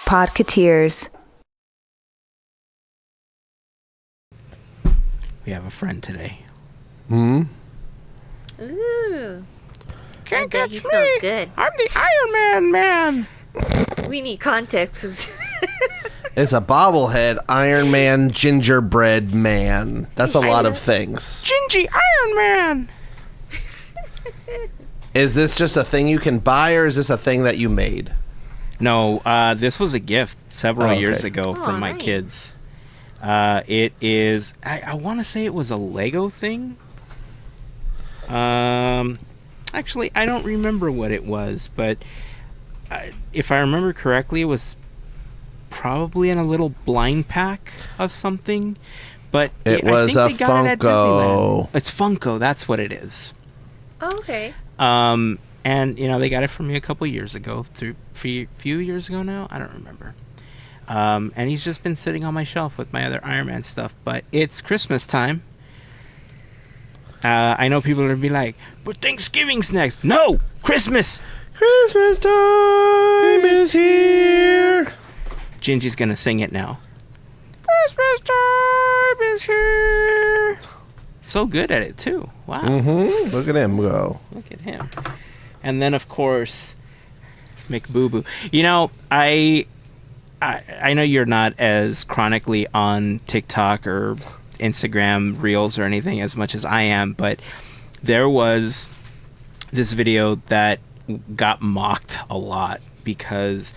Podketeers. We have a friend today. Hmm? Ooh. Can't I bet catch he me. smells good. I'm the Iron Man. We need context. It's a bobblehead Iron Man gingerbread man. That's a lot of things. Gingy Iron Man. Is this just a thing you can buy, or is this a thing that you made? No, this was a gift several years ago from my nice. kids. It is, I want to say it was a Lego thing. Actually, I don't remember what it was, but if I remember correctly, it was probably in a little blind pack of something. But It was I a think they got it at Funko. Disneyland. It's Funko, that's what it is. Oh, okay. And they got it for me a couple years ago, few years ago now. I don't remember. And he's just been sitting on my shelf with my other Iron Man stuff. But it's Christmas time. I know people are gonna be like, "But Thanksgiving's next." No, Christmas. Christmas time is here. Gingy's gonna sing it now. Christmas time is here. So good at it too. Wow. Mm-hmm. Look at him go. Look at him. And then of course, McBoo Boo. I know you're not as chronically on TikTok or Instagram Reels or anything as much as I am, but there was this video that got mocked a lot because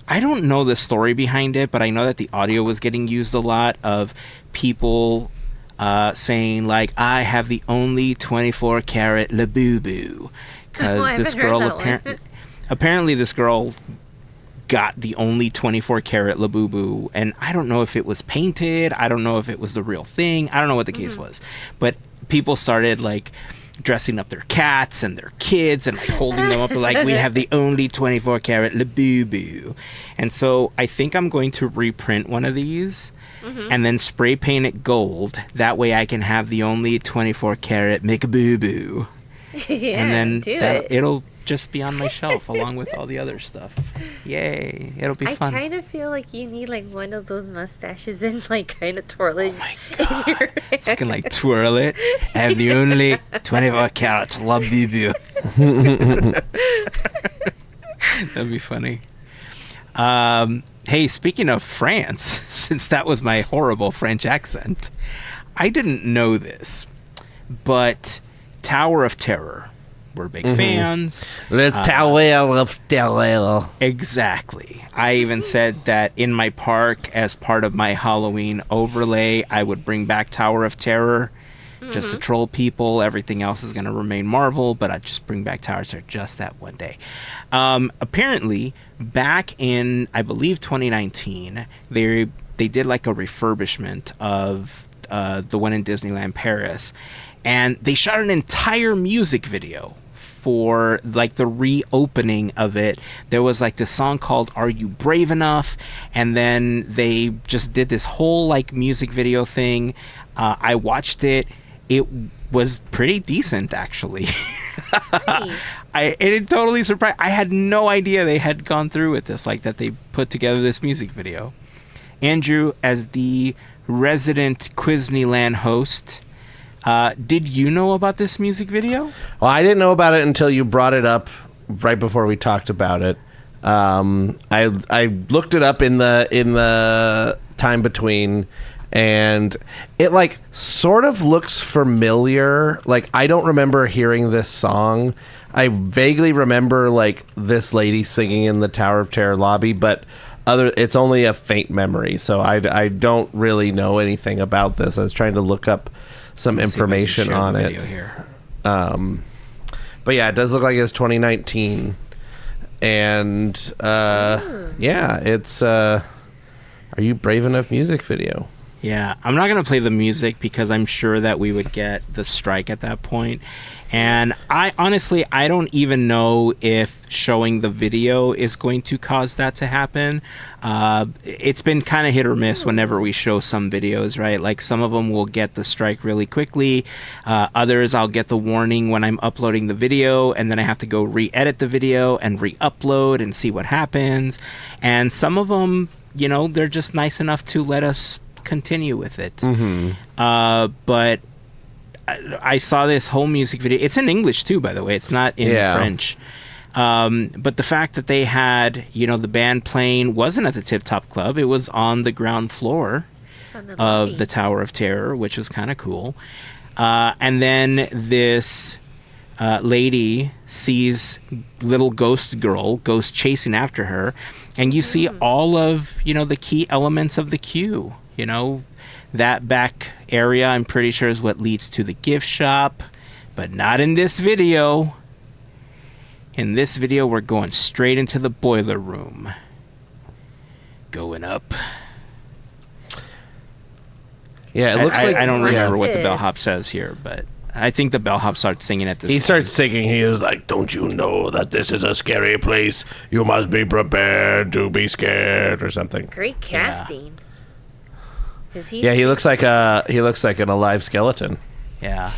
I don't know the story behind it, but I know that the audio was getting used a lot of people saying like, "I have the only 24 karat Labubu," because this girl apparently this girl got the only 24 karat Labubu, and I don't know if it was painted, I don't know if it was the real thing, I don't know what the case was, but people started like dressing up their cats and their kids and like holding them up like, "We have the only 24 karat Labubu." And so I think I'm going to reprint one of these and then spray paint it gold, that way I can have the only 24 karat McBoo. Yeah, And then it'll just be on my shelf along with all the other stuff. Yay, it'll be fun. I kind of feel like you need like one of those mustaches and like kind of twirl it. Oh my god, so I can like twirl it. I have the only 24 karat Labubu. That'd be funny. Hey, speaking of France, since that was my horrible French accent, I didn't know this, but Tower of Terror, we're big fans. The Tower of Terror. Exactly. I even said that in my park, as part of my Halloween overlay, I would bring back Tower of Terror just to troll people. Everything else is going to remain Marvel, but I'd just bring back Tower of Terror just that one day. Apparently, back in, I believe, 2019, they did like a refurbishment of the one in Disneyland Paris, and they shot an entire music video for like the reopening of it. There was like this song called "Are You Brave Enough?" and then they just did this whole like music video thing. I watched it. It was pretty decent, actually. Nice. It totally surprised. I had no idea they had gone through with this, like that they put together this music video. Andrew, as the resident Quizneyland host, did you know about this music video? Well, I didn't know about it until you brought it up right before we talked about it. I looked it up in the time between, and it like sort of looks familiar. Like, I don't remember hearing this song. I vaguely remember like this lady singing in the Tower of Terror lobby, but it's only a faint memory, so I don't really know anything about this. I was trying to look up some information on it. Here. But yeah, it does look like it's 2019, and yeah, it's Are You Brave Enough music video. Yeah, I'm not going to play the music because I'm sure that we would get the strike at that point. And I don't even know if showing the video is going to cause that to happen. It's been kind of hit or miss whenever we show some videos, right? Like some of them will get the strike really quickly. Others I'll get the warning when I'm uploading the video, and then I have to go re-edit the video and re-upload and see what happens. And some of them, they're just nice enough to let us continue with it. But I saw this whole music video. It's in English too, by the way. It's not in French. But the fact that they had, the band playing wasn't at the Tip Top Club. It was on the ground floor of the Tower of Terror, which was kind of cool. And then this lady sees little ghost chasing after her, and you see all of the key elements of the queue. That back area I'm pretty sure is what leads to the gift shop, but not in this video. In this video we're going straight into the boiler room. Going up. Yeah, it looks like... I don't remember what the bellhop says here, but I think the bellhop starts singing at this He point. starts singing. He is like, "Don't you know that this is a scary place? You must be prepared to be scared," or something. Great casting. Yeah, he looks like an alive skeleton. Yeah.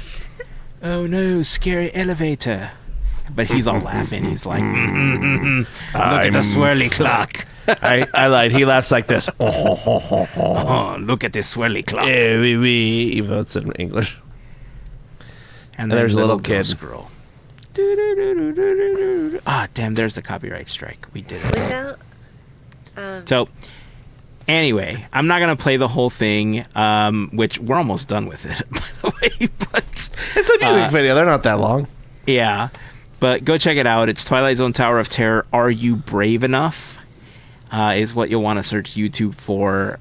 Oh no, scary elevator. But he's all laughing. He's like, look at the swirly clock. I lied. He laughs like this. Oh, look at this swirly clock. Oui, oui, even though it's in English. And there's a little kid. ghost girl. Ah, damn, there's the copyright strike. We did it. So, anyway, I'm not going to play the whole thing, which we're almost done with it, by the way. But it's a music video. They're not that long. Yeah. But go check it out. It's Twilight Zone Tower of Terror. Are You Brave Enough? Is what you'll want to search YouTube for.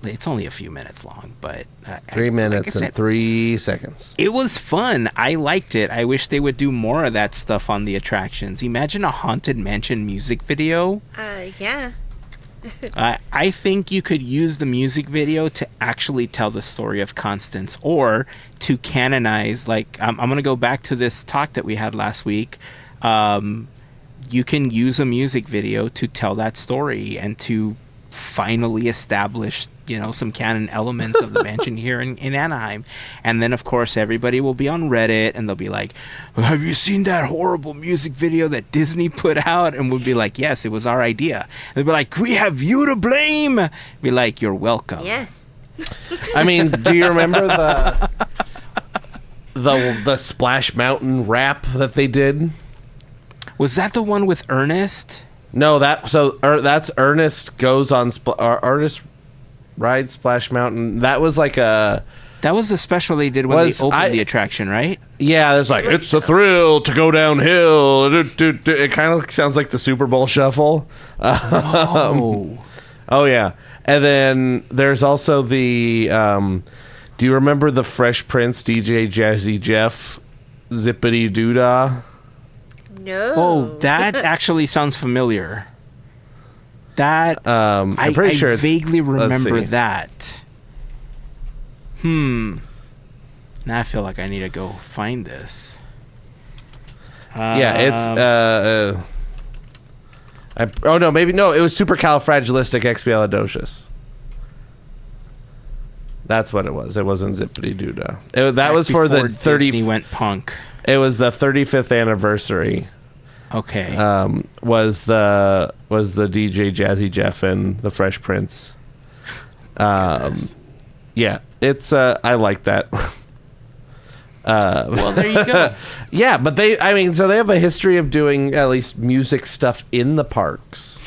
It's only a few minutes long, but 3 minutes and 3 seconds. It was fun. I liked it. I wish they would do more of that stuff on the attractions. Imagine a Haunted Mansion music video. Yeah. I think you could use the music video to actually tell the story of Constance, or to canonize. Like, I'm going to go back to this talk that we had last week. You can use a music video to tell that story and to finally establish, some canon elements of the mansion here in Anaheim. And then, of course, everybody will be on Reddit and they'll be like, "Have you seen that horrible music video that Disney put out?" And we'll be like, "Yes, it was our idea." And they'll be like, "We have you to blame." Be like, "You're welcome." Yes. I mean, do you remember the Splash Mountain rap that they did? Was that the one with Ernest? No, that's Ernest goes on Ernest rides Splash Mountain. That was like a... That was the special they did when they opened the attraction, right? Yeah, there's like, "It's a thrill to go downhill." It kind of sounds like the Super Bowl shuffle. Oh yeah. And then there's also the... do you remember the Fresh Prince DJ Jazzy Jeff Zippity Doodah? No. Oh, that actually sounds familiar. That I'm pretty sure I it's, vaguely remember see. that. Now I feel like I need to go find this. Yeah, it's it was Supercalifragilisticexpialidocious. That's what it was. It wasn't Zippity Doodah. That was for the 30. Disney went punk. It was the 35th anniversary. Okay. Was the DJ Jazzy Jeff and the Fresh Prince. Yeah, it's I like that. Well, there you go. Yeah, but they have a history of doing at least music stuff in the parks.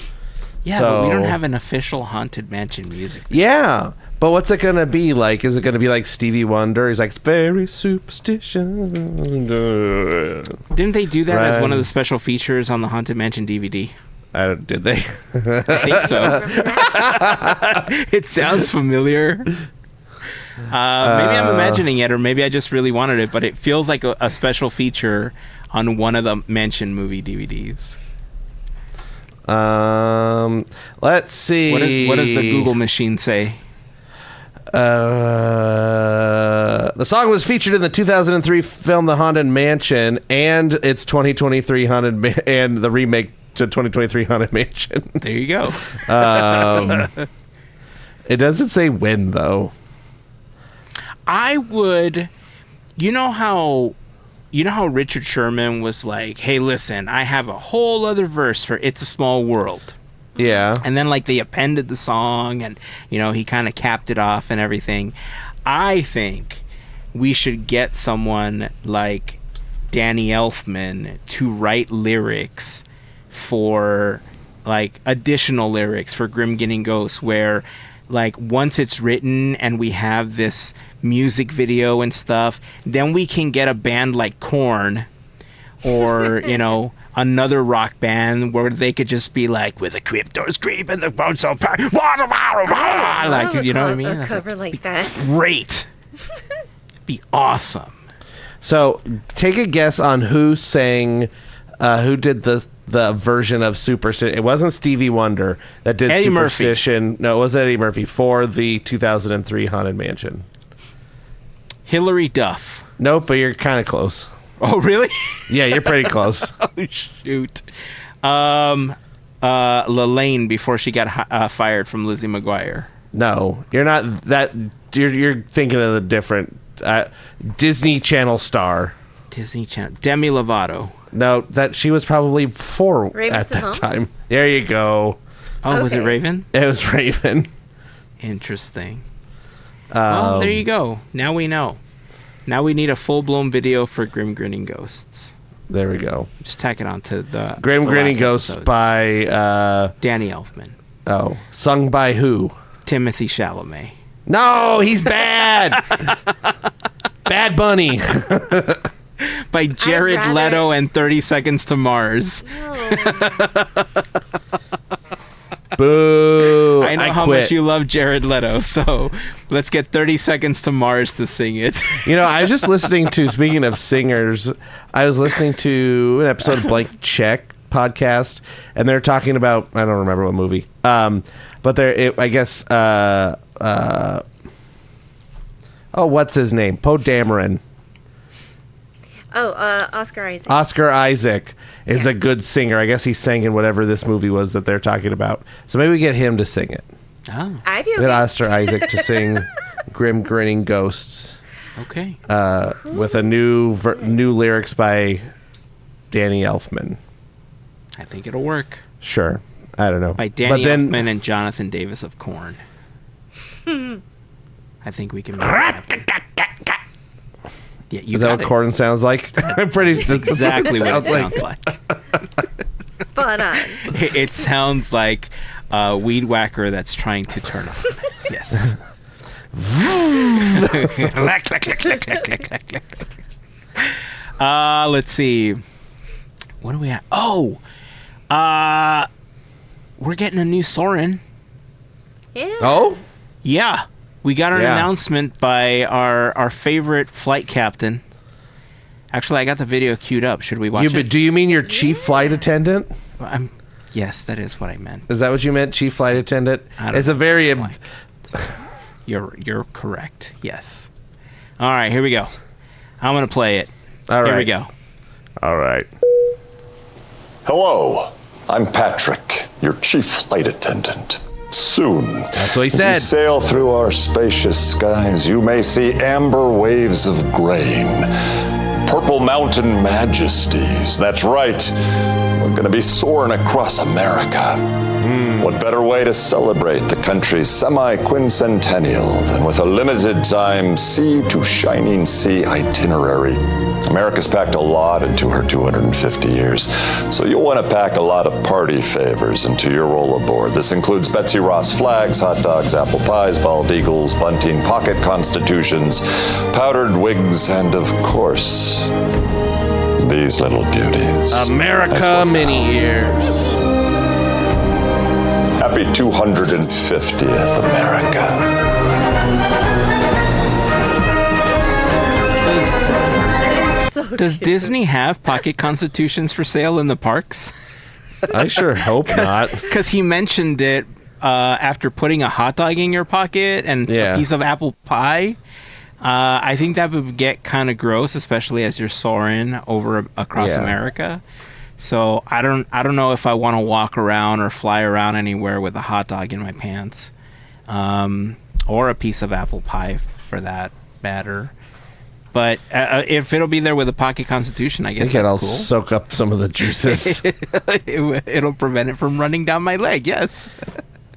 Yeah, but we don't have an official Haunted Mansion music video. Yeah, but what's it gonna be like? Is it gonna be like Stevie Wonder? He's like, "It's very superstition." Didn't they do that as one of the special features on the Haunted Mansion DVD? Did they? I think so. It sounds familiar. Maybe I'm imagining it, or maybe I just really wanted it, but it feels like a special feature on one of the Mansion movie DVDs. Let's see. What does the Google machine say? The song was featured in the 2003 film The Haunted Mansion and its 2023 and the remake to 2023 Haunted Mansion. There you go. It doesn't say when though. I would, you know how Richard Sherman was like, hey, listen, I have a whole other verse for It's a Small World. Yeah. And then, like, they appended the song and, you know, he kind of capped it off and everything. I think we should get someone like Danny Elfman to write lyrics for, like, additional lyrics for Grim Grinning Ghosts where, like, once it's written and we have this music video and stuff, then we can get a band like Korn or, you know, another rock band where they could just be like, with the creep doors creep and the bones so packed, like, you know what I mean? A cover like that. Great. Be awesome. So take a guess on who sang, who did the version of Superstition. It wasn't Stevie Wonder that did Eddie Superstition. Murphy. No, it was Eddie Murphy for the 2003 Haunted Mansion. Hilary Duff. Nope, but you're kind of close. Oh, really? Yeah, you're pretty close. Oh, shoot. Lelaine before she got fired from Lizzie McGuire. No, you're not that. You're thinking of the different Disney Channel star. Disney Channel. Demi Lovato. No, that she was probably 4 Raven at that Simone? time. There you go. Oh, was it Okay. Raven? It was Raven. Interesting. Well, there you go. Now we know. Now we need a full-blown video for Grim Grinning Ghosts. There we go. Just tack it on to the Grim the Grinning last Ghosts episodes. by Danny Elfman. sung by who? Timothy Chalamet. No, he's bad. Bad Bunny. By Jared rather- Leto and 30 Seconds to Mars. No. Boo. I know how quit. much you love Jared Leto, so let's get 30 Seconds to Mars to sing it. You know, I was just listening to, speaking of singers, I was listening to an episode of Blank Check podcast, and they're talking about, I don't remember what movie, but I guess, what's his name? Poe Dameron. Oh, Oscar Isaac. Oscar Isaac is a Yes. good singer. I guess he sang in whatever this movie was that they're talking about. So maybe we get him to sing it. Oh, I feel Get like Oscar Isaac to sing Grim Grinning Ghosts okay. with a new lyrics by Danny Elfman. I think it'll work. Sure. I don't know. By Danny but then, Elfman and Jonathan Davis of Korn. I think we can make that happen. Yeah, you is that got what it. Corn sounds like? I'm pretty Exactly what it sounds like. spot on. It sounds like a weed whacker that's trying to turn on. Yes. Let's see. What do we have? Oh, we're getting a new Soarin. Yeah. Oh? Yeah, we got an Yeah. announcement by our favorite flight captain. Actually, I got the video queued up. Should we watch it? Do you mean your chief flight attendant? Yes, that is what I meant. Is that what you meant, chief flight attendant? I don't It's a know. very... Like, you're correct. Yes. All right, here we go. I'm gonna play it. All right. Here we go. All right. Hello, I'm Patrick, your chief flight attendant. Soon, That's what he as said. you sail through our spacious skies, you may see amber waves of grain, purple mountain majesties. That's right, we're going to be soaring across America. What better way to celebrate the country's semi-quincentennial than with a limited-time sea to shining sea itinerary? America's packed a lot into her 250 years, so you'll want to pack a lot of party favors into your roll aboard. This includes Betsy Ross flags, hot dogs, apple pies, bald eagles, bunting, pocket constitutions, powdered wigs, and of course, these little beauties. America mini ears. Happy 250th, America. So Does cute. Disney have pocket constitutions for sale in the parks? I sure hope not. Because he mentioned it after putting a hot dog in your pocket and a piece of apple pie. I think that would get kind of gross, especially as you're soaring across America. So I don't know if I want to walk around or fly around anywhere with a hot dog in my pants, or a piece of apple pie for that matter. But if it'll be there with a pocket constitution, I guess that's cool. Soak up some of the juices. It'll prevent it from running down my leg. Yes.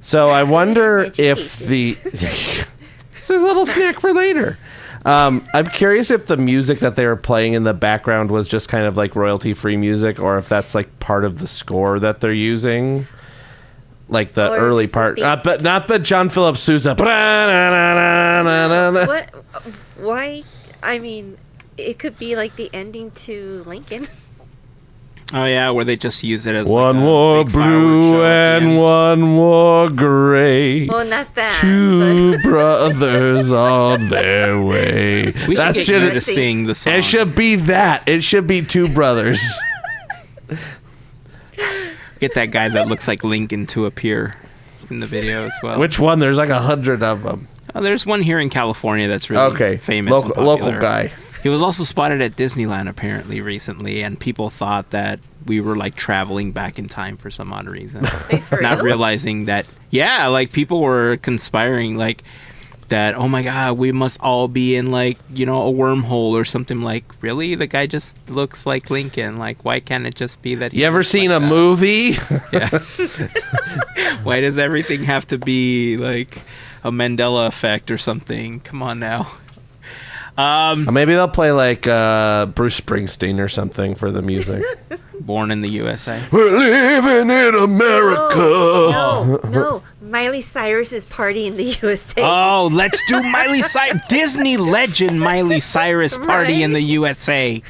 So I wonder if it's a little snack for later. I'm curious if the music that they were playing in the background was just kind of like royalty-free music, or if that's like part of the score that they're using, like the early part. Not the John Philip Sousa. What? Why? I mean, it could be like the ending to Lincoln. Oh yeah, where they just use it as one like more big fireworks show blue at the and end. one more gray. Well, not that. Two brothers on their way. We should get you to sing the song. It should be that. It should be two brothers. Get that guy that looks like Lincoln to appear in the video as well. Which one? There's like 100 of them. Oh, there's one here in California that's really famous. and popular. Local guy. He was also spotted at Disneyland apparently recently, and people thought that we were like traveling back in time for some odd reason. Not realizing that, like people were conspiring like that, oh my God, we must all be in like, a wormhole or something. Like, really? The guy just looks like Lincoln. Like, why can't it just be that? You ever seen a movie? Yeah. Why does everything have to be like a Mandela effect or something? Come on now. Maybe they'll play like Bruce Springsteen or something for the music. Born in the USA. We're living in America. No. Miley Cyrus's party in the USA. Oh, let's do Miley Cyrus. Disney legend Miley Cyrus party in the USA.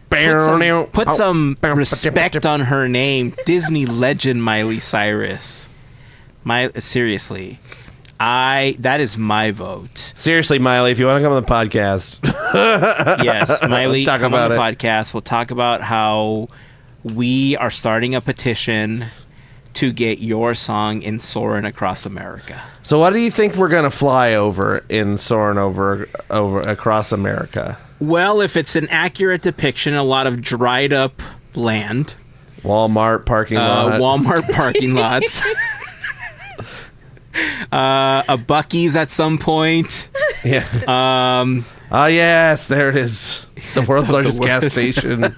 Put some respect on her name. Disney legend Miley Cyrus. Seriously. That is my vote. Seriously, Miley, if you want to come on the podcast. Yes, Miley, talk come about on the it. podcast. We'll talk about how we are starting a petition to get your song in Soarin' Across America. So what do you think we're going to fly over in Soarin' over across America? Well, if it's an accurate depiction, a lot of dried up land. Walmart parking lot. Walmart parking lots. A Buc-ee's at some point. Yeah. Oh, yes, there it is. The world's largest gas station.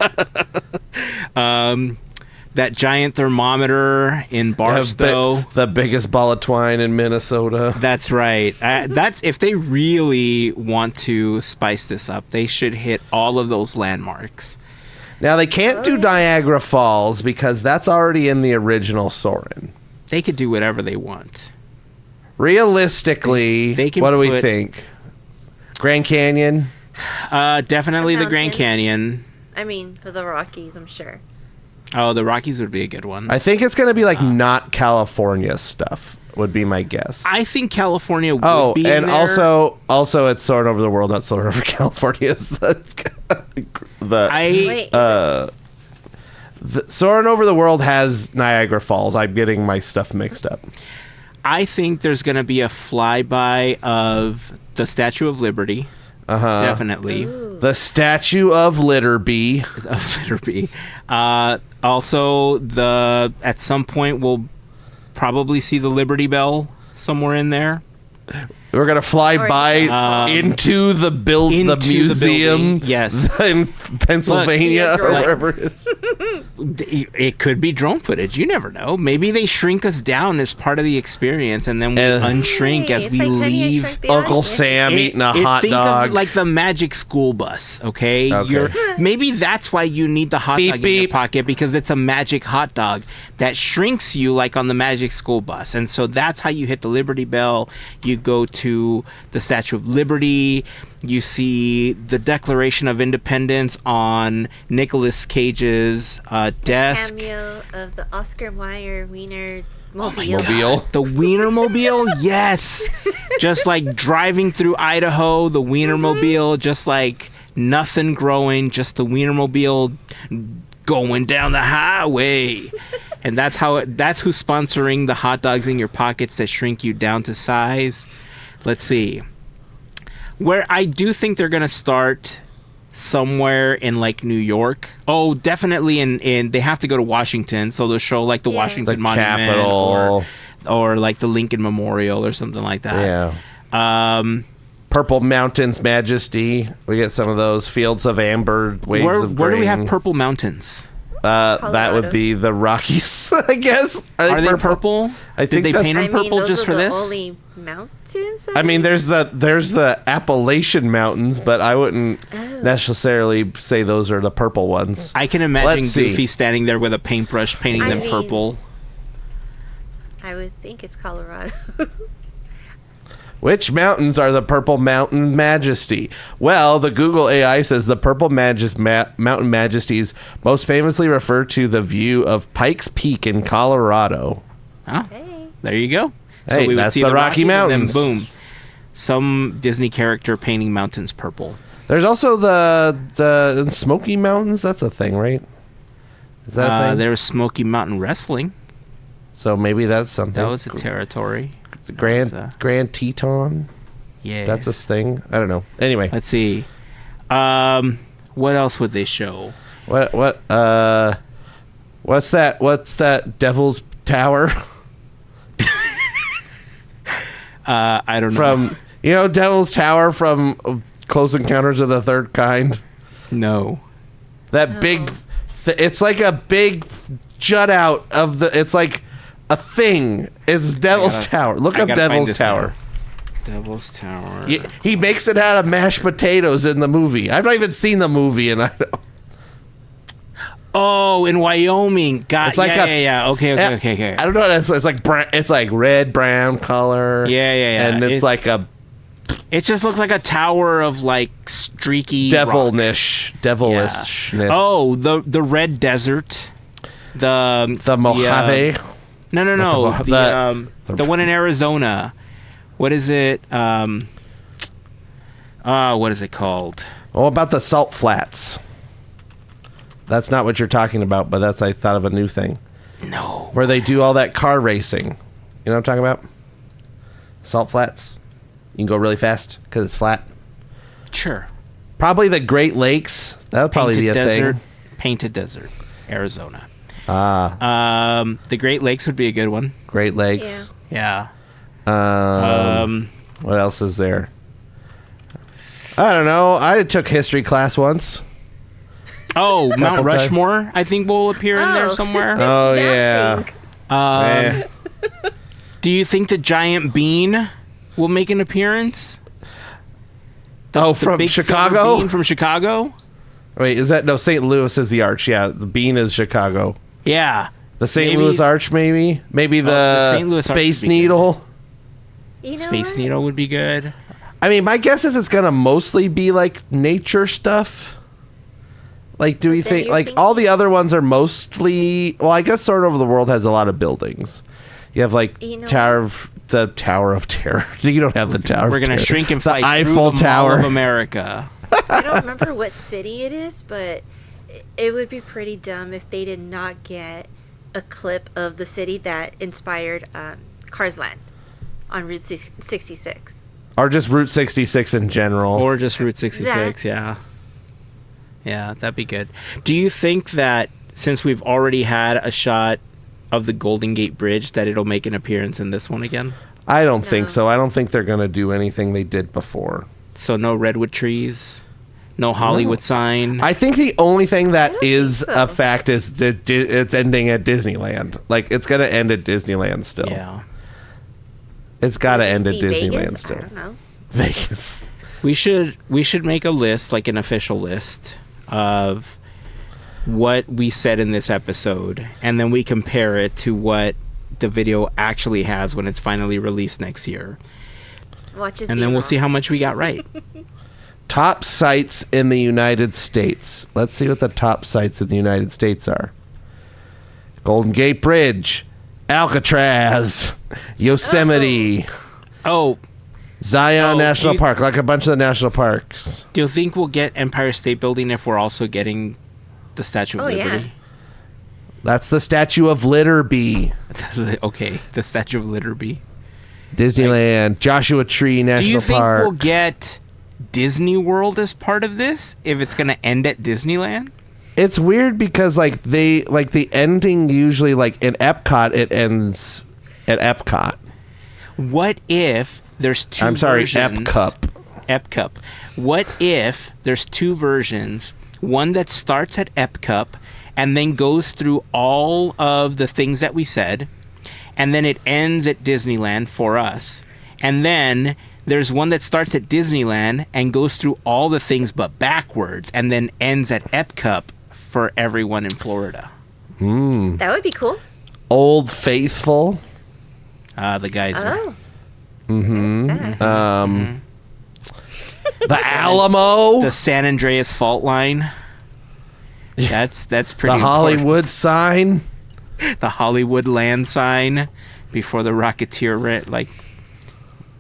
That giant thermometer in Barstow. The biggest ball of twine in Minnesota. That's right. That's if they really want to spice this up, they should hit all of those landmarks. Now, they can't do Niagara Falls because that's already in the original Soarin'. They could do whatever they want. Realistically, they can what do we think? Grand Canyon? Definitely the Grand mountains. Canyon. I mean, for the Rockies, I'm sure. Oh, the Rockies would be a good one. I think it's going to be like not California stuff, would be my guess. I think California would be and in there. also it's Soarin' Over the World, not Soarin' Over California. Is Soarin' Over the World has Niagara Falls. I'm getting my stuff mixed up. I think there's going to be a flyby of the Statue of Liberty. Definitely. Ooh. The Statue of Litterby. Also, at some point we'll probably see the Liberty Bell somewhere in there. We're gonna fly by into the museum, building, yes, in Pennsylvania or wherever it is. It could be drone footage. You never know. Maybe they shrink us down as part of the experience, and then we unshrink as we leave. Uncle Sam eating a hot think dog, of like the Magic School Bus. Okay, maybe that's why you need the hot dog in your pocket, because it's a magic hot dog that shrinks you like on the Magic School Bus, and so that's how you hit the Liberty Bell. You go to the Statue of Liberty. You see the Declaration of Independence on Nicolas Cage's desk. Cameo of the Oscar Mayer Wiener Mobile. The Wienermobile, yes. Just like driving through Idaho, the Wienermobile, just like nothing growing, just the Wienermobile going down the highway. And that's who's sponsoring the hot dogs in your pockets that shrink you down to size. Let's see. Where I do think they're going to start somewhere in like New York. Oh, definitely in they have to go to Washington, so they'll show like the Washington The Monument Capitol. or like the Lincoln Memorial or something like that. Yeah. Purple Mountains Majesty. We get some of those fields of amber, waves of grain. Where do we have Purple Mountains? That would be the Rockies, I guess. Are they purple? I think Did they paint them purple those just are for the this? only mountains. I mean, there's the Appalachian Mountains, but I wouldn't necessarily say those are the purple ones. I can imagine Let's see. Goofy standing there with a paintbrush painting I them mean- purple. I would think it's Colorado. Which mountains are the Purple Mountain Majesty? Well, the Google AI says the Purple Mountain Majesties most famously refer to the view of Pikes Peak in Colorado. Oh, Hey. there you go. Hey, that's the Rocky Mountains. And then boom, some Disney character painting mountains purple. There's also the Smoky Mountains. That's a thing, right? Is that a thing? There's Smoky Mountain Wrestling. So maybe that's something. That was a territory. The Grand That's, Grand Teton. Yeah, That's a thing. I don't know. Anyway, Let's see. What else would they show? what's that? What's that Devil's Tower I don't know. from? You know, Devil's Tower from Close Encounters of the Third Kind. No. That big. It's like a big jut out of the. It's like a thing. It's Devil's Tower. Look I up gotta find Devil's this Tower. Devil's Tower. He makes it out of mashed potatoes in the movie. I've not even seen the movie, and I don't. Oh, in Wyoming. God. It's like yeah. Okay. I don't know what it's like. It's like red brown color. Yeah. And it's like a It just looks like a tower of like streaky rock. devilishness. Oh, the red desert. the Mojave. No. the- The one in Arizona. What is it? What is it called? Oh, about the Salt Flats. That's not what you're talking about, but I thought of a new thing No. where they do all that car racing. You know what I'm talking about? Salt Flats. You can go really fast because it's flat. Sure. Probably the Great Lakes. That would probably be a desert, thing. Painted Desert, Arizona. Ah, The Great Lakes would be a good one. Great Lakes. Yeah. Yeah. What else is there? I don't know. I took history class once. Oh, Mount Couple times. Rushmore, I think will appear in there somewhere. Oh, Nothing. yeah. Do you think the giant bean will make an appearance? From Big silver Chicago? bean from Chicago? Wait, is that... No, St. Louis is the arch. Yeah, the bean is Chicago. Yeah. The St. Maybe- Louis arch, maybe? Maybe the St. Louis arch Space would be good. Needle? You know Space what? Needle would be good. I mean, my guess is it's going to mostly be, like, nature stuff. Like, do you then think... you're Like, all the other ones are mostly... Well, I guess Soarin' Over the World has a lot of buildings. You have, like, You know the Tower of Terror. You don't have the Tower We're of gonna Terror. shrink and fly The Eiffel through the Tower. Mall of America. I don't remember what city it is, but it would be pretty dumb if they did not get a clip of the city that inspired Cars Land on Route 66. Or just Route 66 in general. Or just Route 66, That- yeah. Yeah, that'd be good. Do you think that since we've already had a shot of the Golden Gate Bridge that it'll make an appearance in this one again? I don't think No. so. I don't think they're going to do anything they did before. So no redwood trees, no Hollywood sign. I think the only thing that don't is think so. a fact is that it's ending at Disneyland. Like, it's going to end at Disneyland still. Yeah. It's got to end at See Disneyland Vegas? I still. don't know. Vegas. We should make a list, like an official list of what we said in this episode, and then we compare it to what the video actually has when it's finally released next year. Watch us And be then we'll wrong. see how much we got right. Top sites in the United States. Let's see what the top sites in the United States are. Golden Gate Bridge, Alcatraz, Yosemite, Oh, Zion Oh, National you- Park, like a bunch of the national parks. do you think we'll get Empire State Building if we're also getting the Statue of Oh, yeah. Liberty? That's the Statue of Litterby. Okay, the Statue of Litterby. Disneyland, Joshua Tree National Park. Do you think we'll get Disney World as part of this if it's going to end at Disneyland? It's weird because the ending usually in Epcot it ends at Epcot. What if there's two I'm sorry, versions? Epcup. What if there's two versions, one that starts at Epcup and then goes through all of the things that we said, and then it ends at Disneyland for us, and then there's one that starts at Disneyland and goes through all the things but backwards, and then ends at Epcup for everyone in Florida. That would be cool. Old Faithful. The geyser. Oh. The Alamo. The San Andreas fault line. That's pretty The Hollywood sign. The Hollywood land sign before the Rocketeer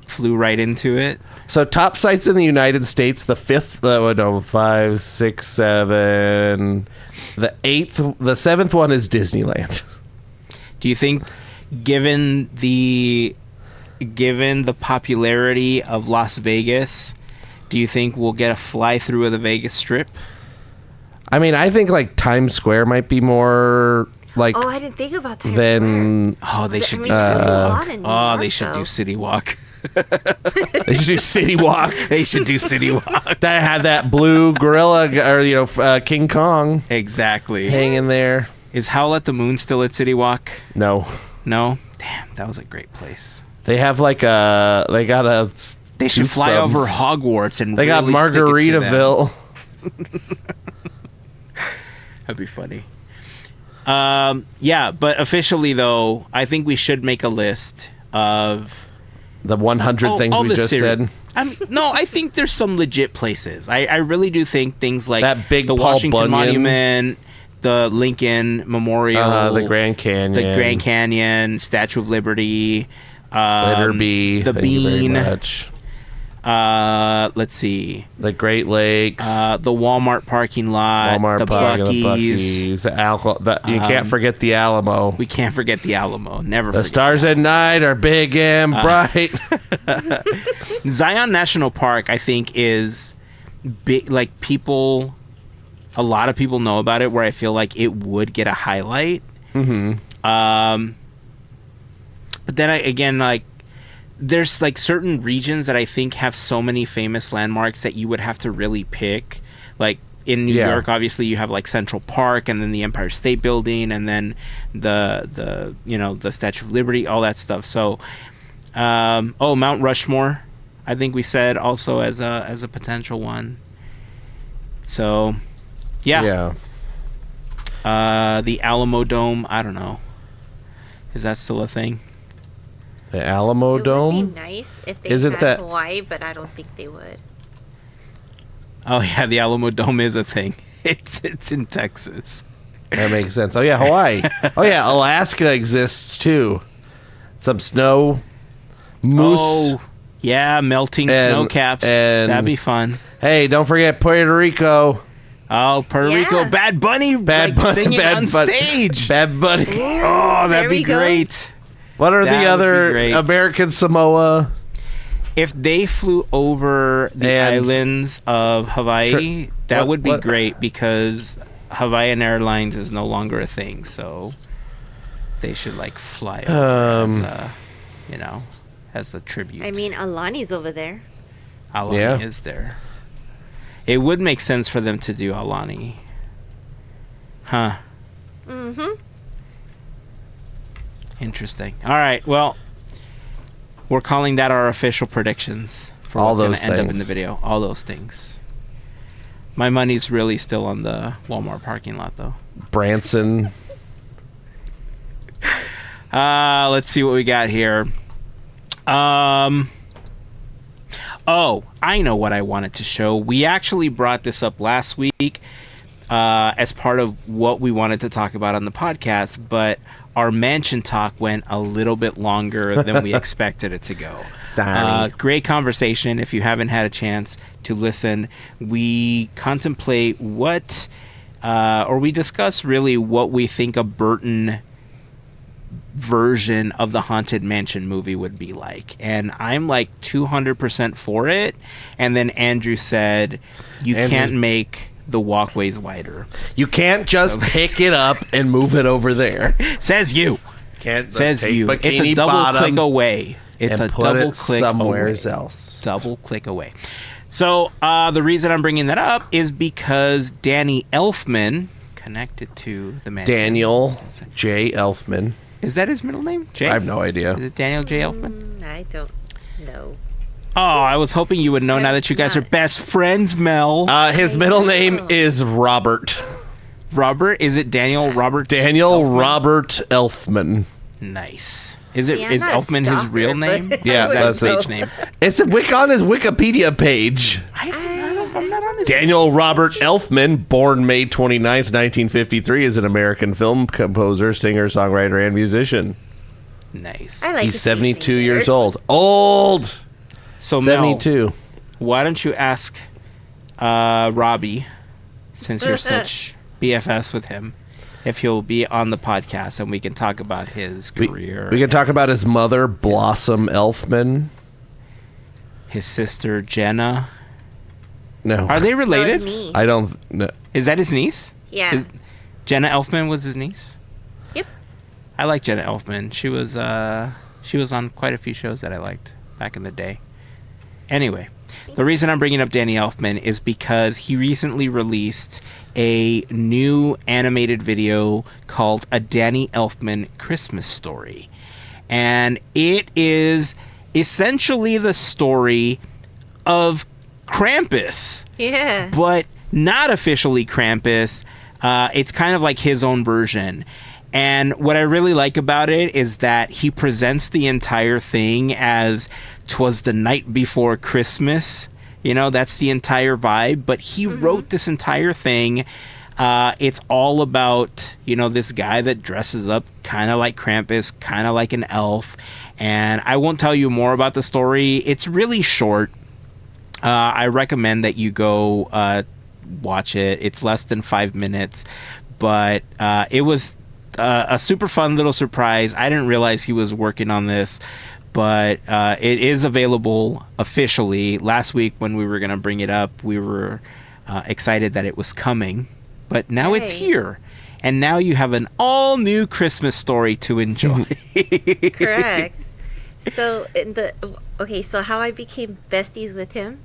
flew right into it. So top sites in the United States, the 5, 6, 7. The 8th, the 7th one is Disneyland. Do you think, given the popularity of Las Vegas, do you think we'll get a fly through of the Vegas Strip? I mean, I think Times Square might be more Oh, I didn't think about Times than Oh, they should do Square. City Walk. New Oh, York, they should do though. City Walk. they should do City Walk. They should do City Walk. That had that blue gorilla or King Kong Exactly. hanging there. Is Howl at the Moon still at City Walk? No, No? Damn, that was a great place. they have they got a. They should fly subs. over Hogwarts and They got really stick it to them. Margaritaville. That'd be funny. Yeah, but officially though, I think we should make a list of The 100 things we the just said. No, I think there's some legit places. I really do think things like That big the Paul Washington Bunyan. Monument, the Lincoln Memorial, The Grand Canyon. Statue of Liberty, Litterby. the Thank you very Bean. much. Let's see, The Great Lakes. the Walmart parking lot, the Buc-ee's. The you can't forget the Alamo. We can't forget the Alamo. Never The forget. stars at night are big and bright. Zion National Park, I think, is big. People, a lot of people know about it. Where I feel like it would get a highlight. Mm-hmm. But then there's certain regions that I think have so many famous landmarks that you would have to really pick. Like in New York, obviously you have Central Park, and then the Empire State Building, and then the Statue of Liberty, all that stuff. So, Mount Rushmore, I think we said also as a potential one. So, yeah. The Alamo Dome, I don't know. Is that still a thing? The Alamo It Dome. would be nice if they Isn't had that- Hawaii, but I don't think they would. Oh yeah, the Alamo Dome is a thing. It's in Texas. That makes sense. Oh yeah, Hawaii. Oh yeah, Alaska exists too. Some snow, moose. Oh yeah, melting And- snow caps. and- That'd be fun. Hey, don't forget Puerto Rico. Oh, Puerto Yeah. Rico, Bad Bunny, singing on stage. Bad Bunny. Oh, that'd There be we go. great. What are That the would be other great. American Samoa? If they flew over the And- islands of Hawaii, that what- would be what- great because Hawaiian Airlines is no longer a thing. So they should fly over as a tribute. I mean, Alani's over there. Alani Yeah. is there. It would make sense for them to do Alani. Huh. Mm-hmm. Interesting. All right. Well, we're calling that our official predictions for All what's going those to end up in things. the video. All those things. My money's really still on the Walmart parking lot, though. Branson. Let's see what we got here. Oh, I know what I wanted to show. We actually brought this up last week as part of what we wanted to talk about on the podcast, but our mansion talk went a little bit longer than we expected it to go. Sorry. Great conversation. If you haven't had a chance to listen, we contemplate what or we discuss really what we think a Burton version of the Haunted Mansion movie would be like. And I'm like 200% for it. And then Andrew said, you can't make the walkways wider. You can't just pick it up and move it over there. Says you. Says you. It's a double click away. It's a double click somewhere away. else. Double click away. So the reason I'm bringing that up is because Danny Elfman, connected to the man. Daniel J. Elfman. Is that his middle name? Jay? I have no idea. Is it Daniel J. Elfman? I don't know. Oh, I was hoping you would know now that you guys are best friends, Mel. His middle name is Robert. Robert? Is it Daniel Robert? Daniel Robert Elfman. Nice. Is it? See, I'm Is not a Elfman his stalker, real name? but Yeah, Is that his that's stage name? It's on his Wikipedia page. I'm not on his. Daniel Robert Elfman, born May 29th, 1953, is an American film composer, singer, songwriter, and musician. Nice. I like He's to see 72 things years better. old. Old! So Mel, 72. why don't you ask Robbie, since you're such BFFs with him, if he'll be on the podcast and we can talk about his career. We can talk about his mother, Blossom Elfman. His sister Jenna. No. Are they That was related? me. I don't... No. Is that his niece? Yeah. Jenna Elfman was his niece? Yep. I like Jenna Elfman. She was on quite a few shows that I liked back in the day. Anyway, the reason I'm bringing up Danny Elfman is because he recently released a new animated video called A Danny Elfman Christmas Story. And it is essentially the story of Krampus, Yeah. but not officially Krampus. It's kind of like his own version. And what I really like about it is that he presents the entire thing as 'twas the night before Christmas. You know, that's the entire vibe. But he wrote this entire thing. It's all about, you know, this guy that dresses up kind of like Krampus, kind of like an elf. And I won't tell you more about the story. It's really short. I recommend that you go watch it. It's less than 5 minutes. But it was a super fun little surprise. I didn't realize he was working on this. But it is available officially. Last week when we were going to bring it up, we were excited that it was coming. But now it's Right. here. And now you have an all-new Christmas story to enjoy. Correct. So so how I became besties with him.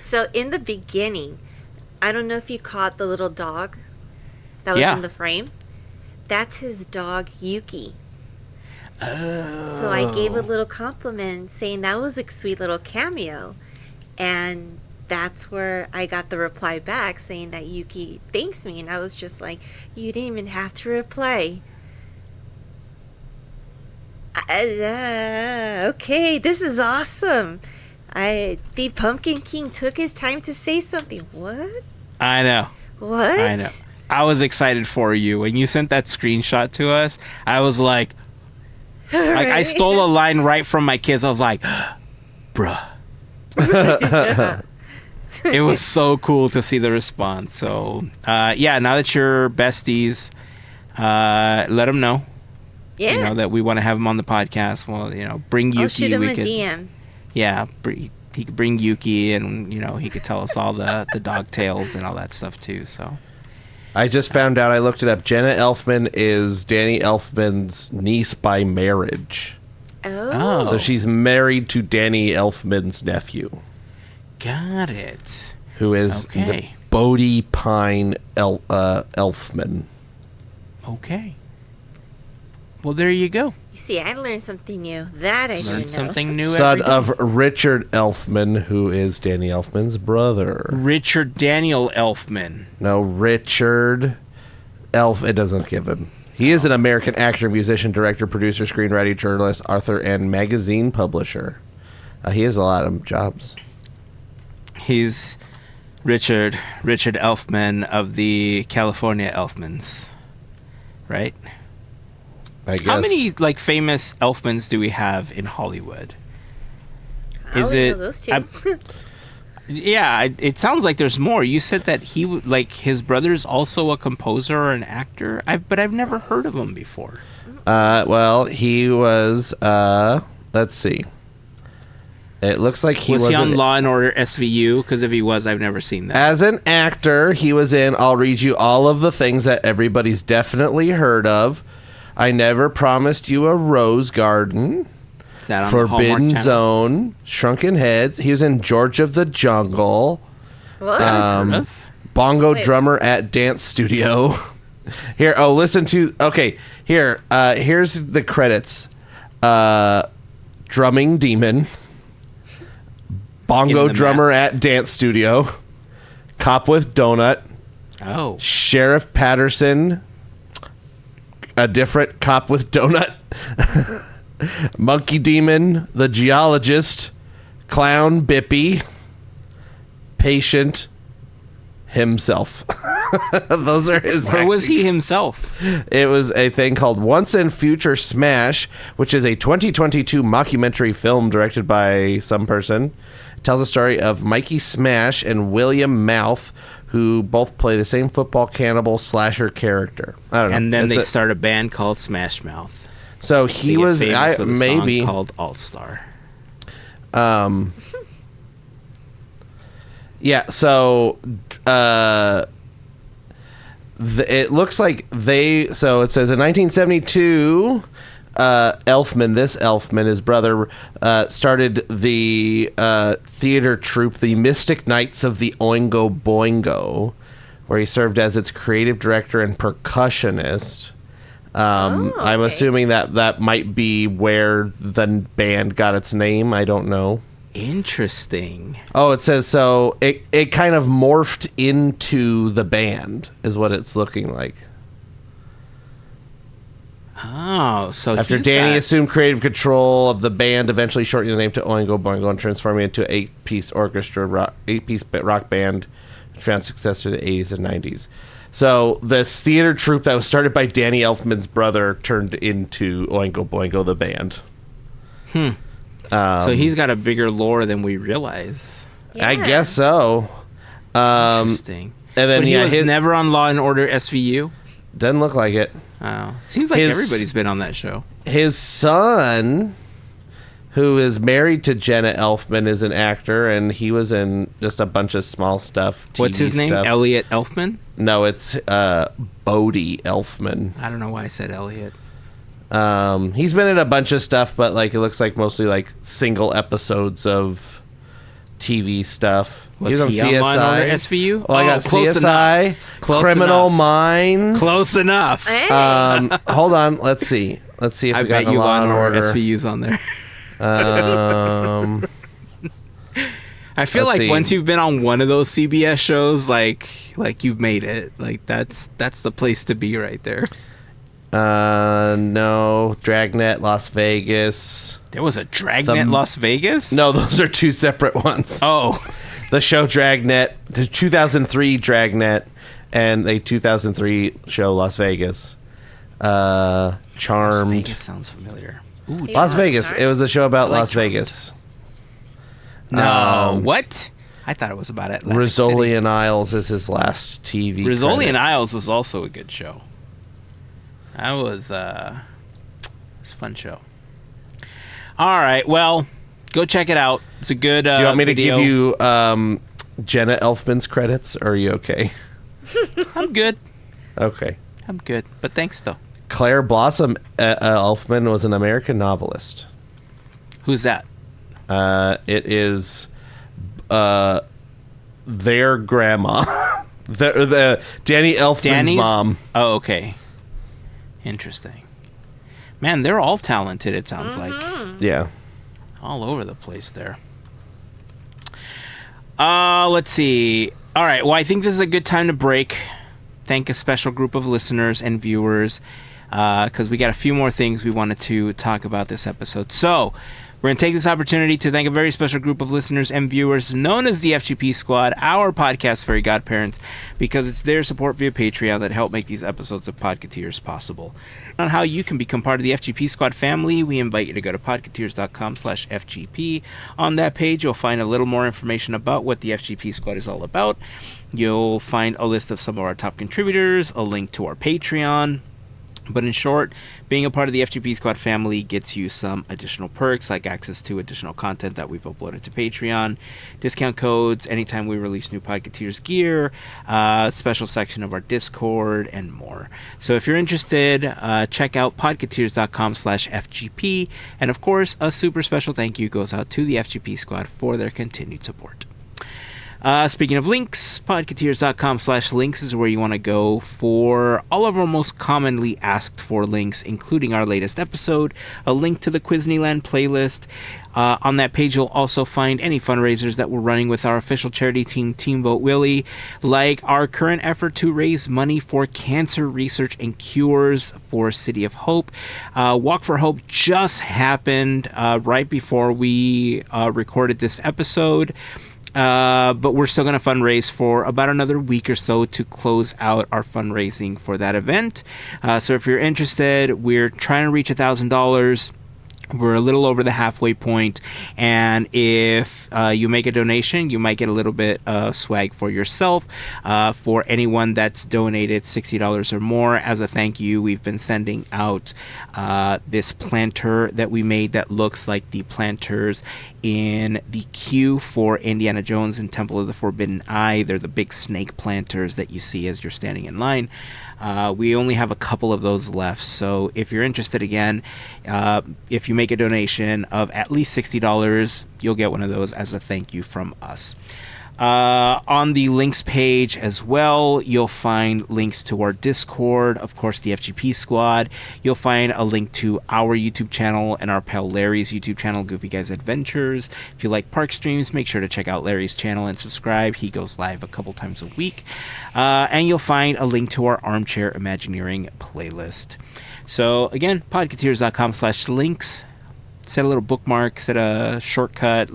So in the beginning, I don't know if you caught the little dog that was Yeah. in the frame. That's his dog Yuki. So I gave a little compliment saying that was a sweet little cameo. And that's where I got the reply back saying that Yuki thanks me. And I was just like, you didn't even have to reply. Okay, this is awesome. The Pumpkin King took his time to say something. What? I know. What? I know. I was excited for you. When you sent that screenshot to us, I was like I stole a line right from my kids. I was like, bruh. It was so cool to see the response. So, yeah, now that you're besties, let them know. Yeah. You know, that we want to have him on the podcast. Well, you know, bring Yuki. I'll shoot him we a could, DM. Yeah, he could bring Yuki, and you know, he could tell us all the dog tales and all that stuff too. So I just found out, I looked it up. Jenna Elfman is Danny Elfman's niece by marriage. Oh. So she's married to Danny Elfman's nephew, got it. who is Okay. the Bodie Pine Elfman. Okay. Well, there you go. You see, I learned something new. That I Learn didn't know. something new. Son every day. of Richard Elfman, who is Danny Elfman's brother. Richard Daniel Elfman. No, Richard It doesn't give him. He is an American actor, musician, director, producer, screenwriter, journalist, author, and magazine publisher. He has a lot of jobs. He's Richard Elfman of the California Elfmans, right? I guess. How many like famous Elfmans do we have in Hollywood? I Is only it? know those two. Yeah, it sounds like there's more. You said that like his brother's also a composer or an actor. But I've never heard of him before. Well, he was. Let's see. It looks like was he on Law and Order SVU? Because if he was, I've never seen that. As an actor, he was in. I'll read you all of the things that everybody's definitely heard of. I Never Promised You a Rose Garden. Is that on the Hallmark Forbidden Channel? Zone, Shrunken Heads. He was in George of the Jungle. What? Bongo Wait. drummer at dance studio. Here, listen to. Okay, here. Here's the credits. Drumming demon. Bongo In the drummer Mask. at dance studio. Cop with donut. Oh. Sheriff Patterson. A different cop with donut. Monkey Demon, the geologist, Clown Bippy, Patient, himself. Those are his. Where was he himself? It was a thing called Once and Future Smash, which is a 2022 mockumentary film directed by some person. It tells the story of Mikey Smash and William Mouth, who both play the same football cannibal slasher character. I don't know. And then It's they a- start a band called Smash Mouth. So he They get was famous with a maybe song called All Star. Yeah, so it looks like so it says in 1972 Elfman, his brother, started the theater troupe the Mystic Knights of the Oingo Boingo, where he served as its creative director and percussionist. I'm okay. assuming that might be where the band got its name. I don't know. Interesting. Oh, it says so. It kind of morphed into the band, is what it's looking like. Oh, so After he's Danny got- assumed creative control of the band, eventually shortening the name to Oingo Boingo and transforming it into an eight-piece rock band, which found success through the 80s and 90s. So this theater troupe that was started by Danny Elfman's brother turned into Oingo Boingo the band. so he's got a bigger lore than we realize. I Yeah. guess so. Interesting. And then But he yeah, was never on Law and Order SVU. doesn't look like it. Oh, seems like His- everybody's been on that show. His son, who is married to Jenna Elfman, is an actor, and he was in just a bunch of small stuff. What's TV his name? stuff. Elliot Elfman? No, it's Bodie Elfman. I don't know why I said Elliot. He's been in a bunch of stuff, but like it looks like mostly like single episodes of TV stuff. Was He's he on Law and Order SVU? Oh, I got close CSI, enough. Close Criminal enough. Minds. Close enough. Hey. Hold on, let's see if I we got bet the you Law and Order. SVU's on there. Um, I feel Let's like see. once you've been on one of those CBS shows, like you've made it. Like that's the place to be right there. no, Dragnet, Las Vegas. There was a Dragnet Las Vegas? No, those are two separate ones. Oh. The show Dragnet, the 2003 Dragnet, and a 2003 show Las Vegas. Las Charmed. Vegas sounds familiar. Ooh, Las Vegas. It was a show about I like Las Charmed. Vegas. no. What? I thought it was about Atlantic City. Rizzoli and Isles is his last TV. Rizzoli credit. and Isles was also a good show. That was a fun show. All right, well, go check it out. It's a good Do you want me video. to give you Jenna Elfman's credits, or are you okay? I'm good. Okay. I'm good. But thanks, though. Claire Blossom Elfman was an American novelist. Who's that? It is their grandma. the Danny Elfman's Danny's mom. Oh, okay. Interesting. Man, they're all talented, it sounds like. Yeah. All over the place there. Let's see. All right. Well, I think this is a good time to break. Thank a special group of listeners and viewers. because we got a few more things we wanted to talk about this episode. So we're going to take this opportunity to thank a very special group of listeners and viewers known as the FGP Squad, our podcast Fairy Godparents, because it's their support via Patreon that help make these episodes of Podketeers possible. On how you can become part of the FGP Squad family, we invite you to go to podketeers.com/FGP. On that page, you'll find a little more information about what the FGP Squad is all about. You'll find a list of some of our top contributors, a link to our Patreon. But in short, being a part of the FGP Squad family gets you some additional perks, like access to additional content that we've uploaded to Patreon, discount codes anytime we release new Podketeers gear, special section of our Discord, and more. So if you're interested, check out podketeers.com/FGP. And of course, a super special thank you goes out to the FGP Squad for their continued support. Speaking of links, podketeers.com/links is where you want to go for all of our most commonly asked for links, including our latest episode, a link to the Disneyland playlist. On that page, you'll also find any fundraisers that we're running with our official charity team, Team Vote Willie, like our current effort to raise money for cancer research and cures for City of Hope. Walk for Hope just happened right before we recorded this episode. But we're still going to fundraise for about another week or so to close out our fundraising for that event. So if you're interested, we're trying to reach $1,000. We're a little over the halfway point, and if you make a donation, you might get a little bit of swag for yourself. For anyone that's donated $60 or more, as a thank you, we've been sending out this planter that we made that looks like the planters in the queue for Indiana Jones and Temple of the Forbidden Eye. They're the big snake planters that you see as you're standing in line. We only have a couple of those left, so if you're interested, again, if you make a donation of at least $60, you'll get one of those as a thank you from us. On the links page as well, you'll find links to our Discord, of course, the FGP Squad. You'll find a link to our YouTube channel and our pal Larry's YouTube channel, Goofy Guys Adventures. If you like park streams, make sure to check out Larry's channel and subscribe. He goes live a couple times a week. And you'll find a link to our Armchair Imagineering playlist. So again, podketeers.com/links. Set a little bookmark, set a shortcut,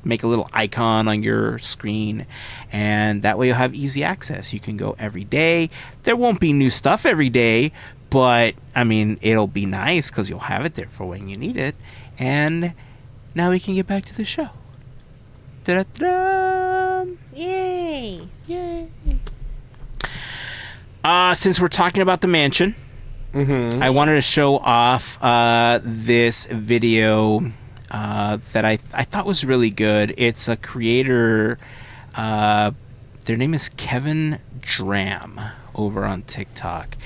make a little icon on your screen, and that way you'll have easy access. You can go every day. There won't be new stuff every day, but I mean, it'll be nice because you'll have it there for when you need it. And now we can get back to the show. Da-da-da-da! Yay! Yay! Since we're talking about the mansion, I wanted to show off this video that I thought was really good. It's a creator. Their name is Kevin Dram over on TikTok.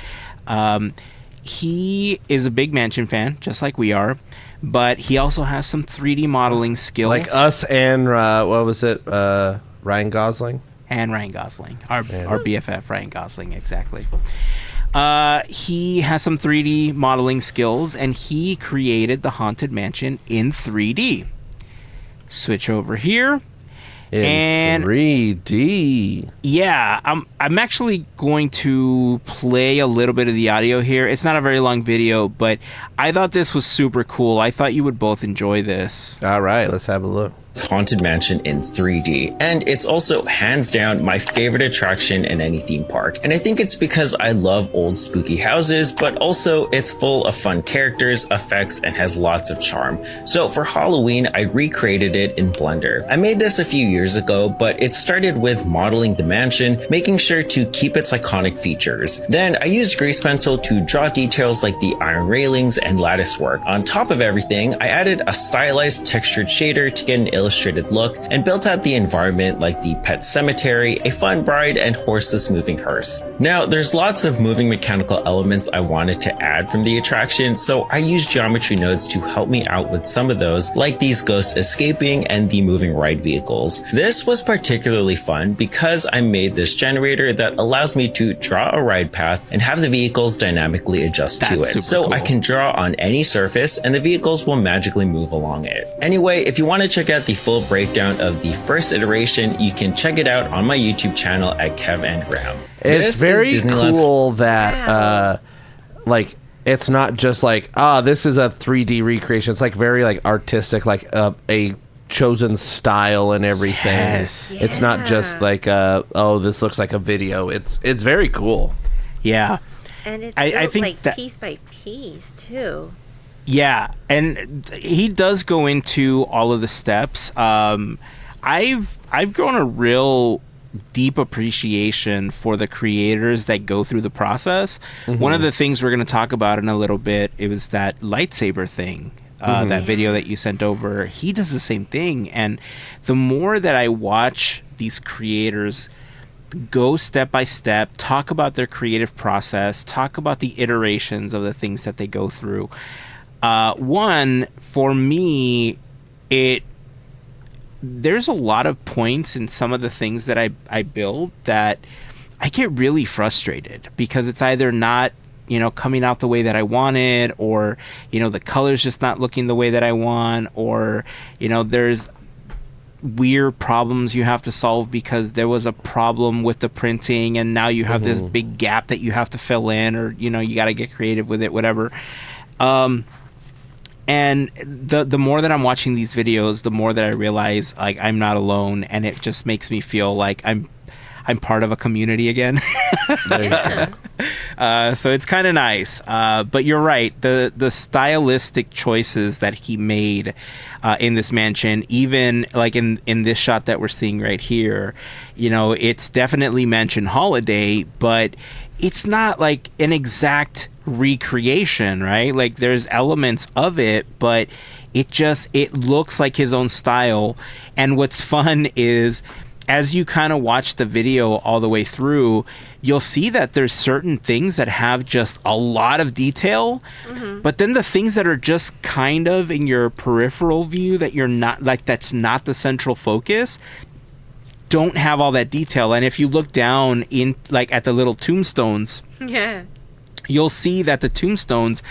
He is a big mansion fan, just like we are, but he also has some 3D modeling skills. Like us and, what was it, Ryan Gosling? And Ryan Gosling. Our BFF, Ryan Gosling, exactly. He has some 3D modeling skills, and he created the Haunted Mansion in 3D. Switch over here. In 3D. Yeah, I'm actually going to play a little bit of the audio here. It's not a very long video, but I thought this was super cool. I thought you would both enjoy this. All right, let's have a look. Haunted Mansion in 3D, and it's also hands down my favorite attraction in any theme park. And I think it's because I love old spooky houses, but also it's full of fun characters, effects, and has lots of charm. So for Halloween, I recreated it in Blender. I made this a few years ago, but it started with modeling the mansion, making sure to keep its iconic features. Then I used grease pencil to draw details like the iron railings and lattice work. On top of everything, I added a stylized textured shader to get an illustrated look, and built out the environment like the pet cemetery, a fun bride, and horseless moving hearse. Now, there's lots of moving mechanical elements I wanted to add from the attraction, so I used geometry nodes to help me out with some of those, like these ghosts escaping and the moving ride vehicles. This was particularly fun because I made this generator that allows me to draw a ride path and have the vehicles dynamically adjust to it. So cool. I can draw on any surface and the vehicles will magically move along it. Anyway, if you want to check out the full breakdown of the first iteration, you can check it out on my YouTube channel at Kev and Graham. It's very cool that like it's not just like, this is a 3D recreation. It's like very like artistic, like a chosen style and everything. Yes. It's not just like this looks like a video. It's very cool. Yeah. And it's I built think like that- piece by piece too. Yeah, and he does go into all of the steps. I've grown a real deep appreciation for the creators that go through the process. One of the things we're going to talk about in a little bit, it was that lightsaber thing. That video that you sent over, he does the same thing. And the more that I watch these creators go step by step, talk about their creative process, talk about the iterations of the things that they go through. One, for me, there's a lot of points in some of the things that I build that I get really frustrated because it's either not, coming out the way that I wanted, or, the color's just not looking the way that I want, or, there's weird problems you have to solve because there was a problem with the printing and now you have this big gap that you have to fill in, or, you got to get creative with it, whatever. And the more that I'm watching these videos, the more that I realize like I'm not alone, and it just makes me feel like I'm part of a community again. There you go. So it's kind of nice. But you're right. The stylistic choices that he made in this mansion, even like in this shot that we're seeing right here, it's definitely mansion holiday, but it's not like an exact recreation, right? Like there's elements of it, but it looks like his own style. And what's fun is, as you kind of watch the video all the way through, you'll see that there's certain things that have just a lot of detail, but then the things that are just kind of in your peripheral view that you're not like, that's not the central focus, don't have all that detail. And if you look down in like at the little tombstones, Yeah. you'll see that the tombstones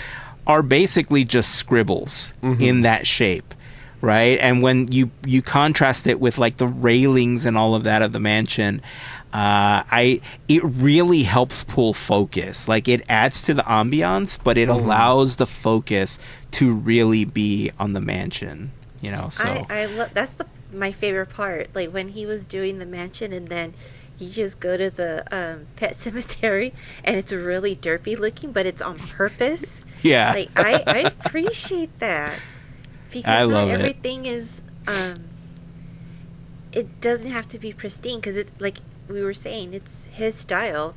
are basically just scribbles in that shape, right? And when you contrast it with like the railings and all of that of the mansion, it really helps pull focus. Like it adds to the ambiance, but it allows the focus to really be on the mansion, so I love that's my favorite part. Like when he was doing the mansion, and then you just go to the pet cemetery, and it's really derpy looking, but it's on purpose. yeah. Like I appreciate that, because I not love it. everything is it doesn't have to be pristine, because it's like we were saying, it's his style,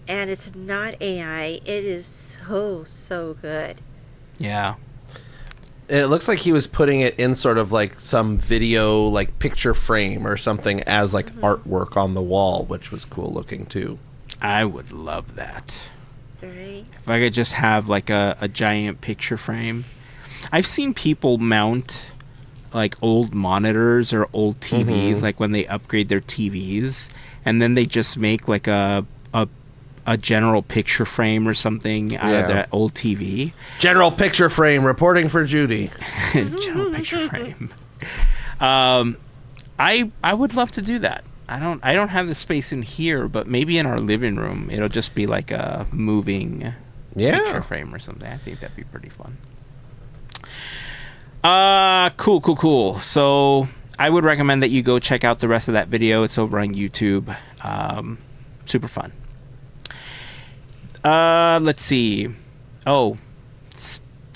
and it's not AI. It is so good. Yeah. And it looks like he was putting it in sort of like some video, like picture frame or something, as like artwork on the wall, which was cool looking too. I would love that. Right? If I could just have like a giant picture frame. I've seen people mount like old monitors or old TVs, like when they upgrade their TVs, and then they just make like a general picture frame or something out of that old TV. General picture frame reporting for Judy. General picture frame. I would love to do that. I don't have the space in here, but maybe in our living room it'll just be like a moving picture frame or something. I think that'd be pretty fun. Cool. So I would recommend that you go check out the rest of that video. It's over on YouTube. Super fun. Let's see.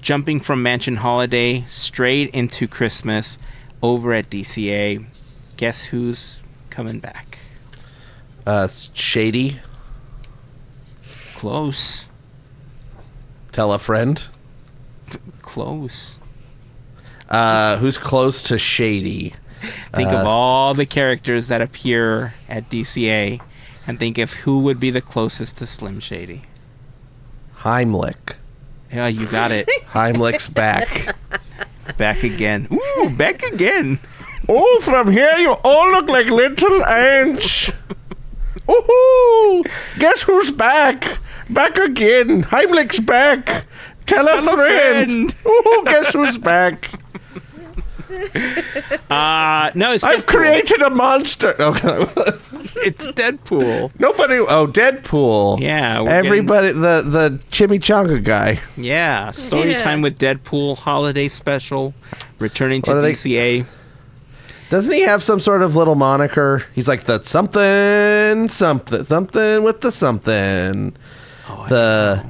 Jumping from Mansion Holiday straight into Christmas over at DCA. Guess who's coming back? Shady. Close. Tell a friend. Close. Who's close to Shady? Think of all the characters that appear at DCA and think of who would be the closest to Slim Shady. Heimlich. Yeah, you got it. Heimlich's back. Back again. Ooh, back again. Oh, from here you all look like little ants. Woohoo! Guess who's back? Back again. Heimlich's back. Tell a friend. Ooh, guess who's back? No, it's I've Deadpool. created a monster. Okay. It's Deadpool. Nobody. Oh, Deadpool. Yeah, we're Everybody. The chimichanga guy. Yeah, story Yeah. time with Deadpool holiday special, returning to What are they- DCA. Doesn't he have some sort of little moniker? He's like the something with the something. Oh, The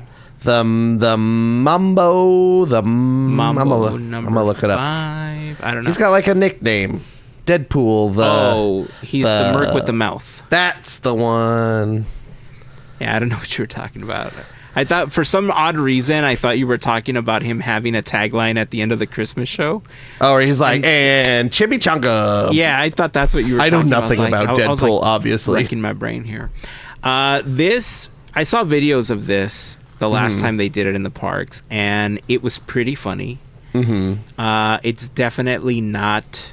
Mambo. Mambo I'm number gonna look it up. 5. I don't know. He's got like a nickname. Deadpool. He's the merc with the mouth. That's the one. Yeah, I don't know what you were talking about. I thought for some odd reason I thought you were talking about him having a tagline at the end of the Christmas show. Oh, he's like, and chimichanga. Yeah, I thought that's what you were I talking know about. nothing about I was Deadpool, obviously. Wrecking my brain here. This, I saw videos of this the last time they did it in the parks, and it was pretty funny. It's definitely not...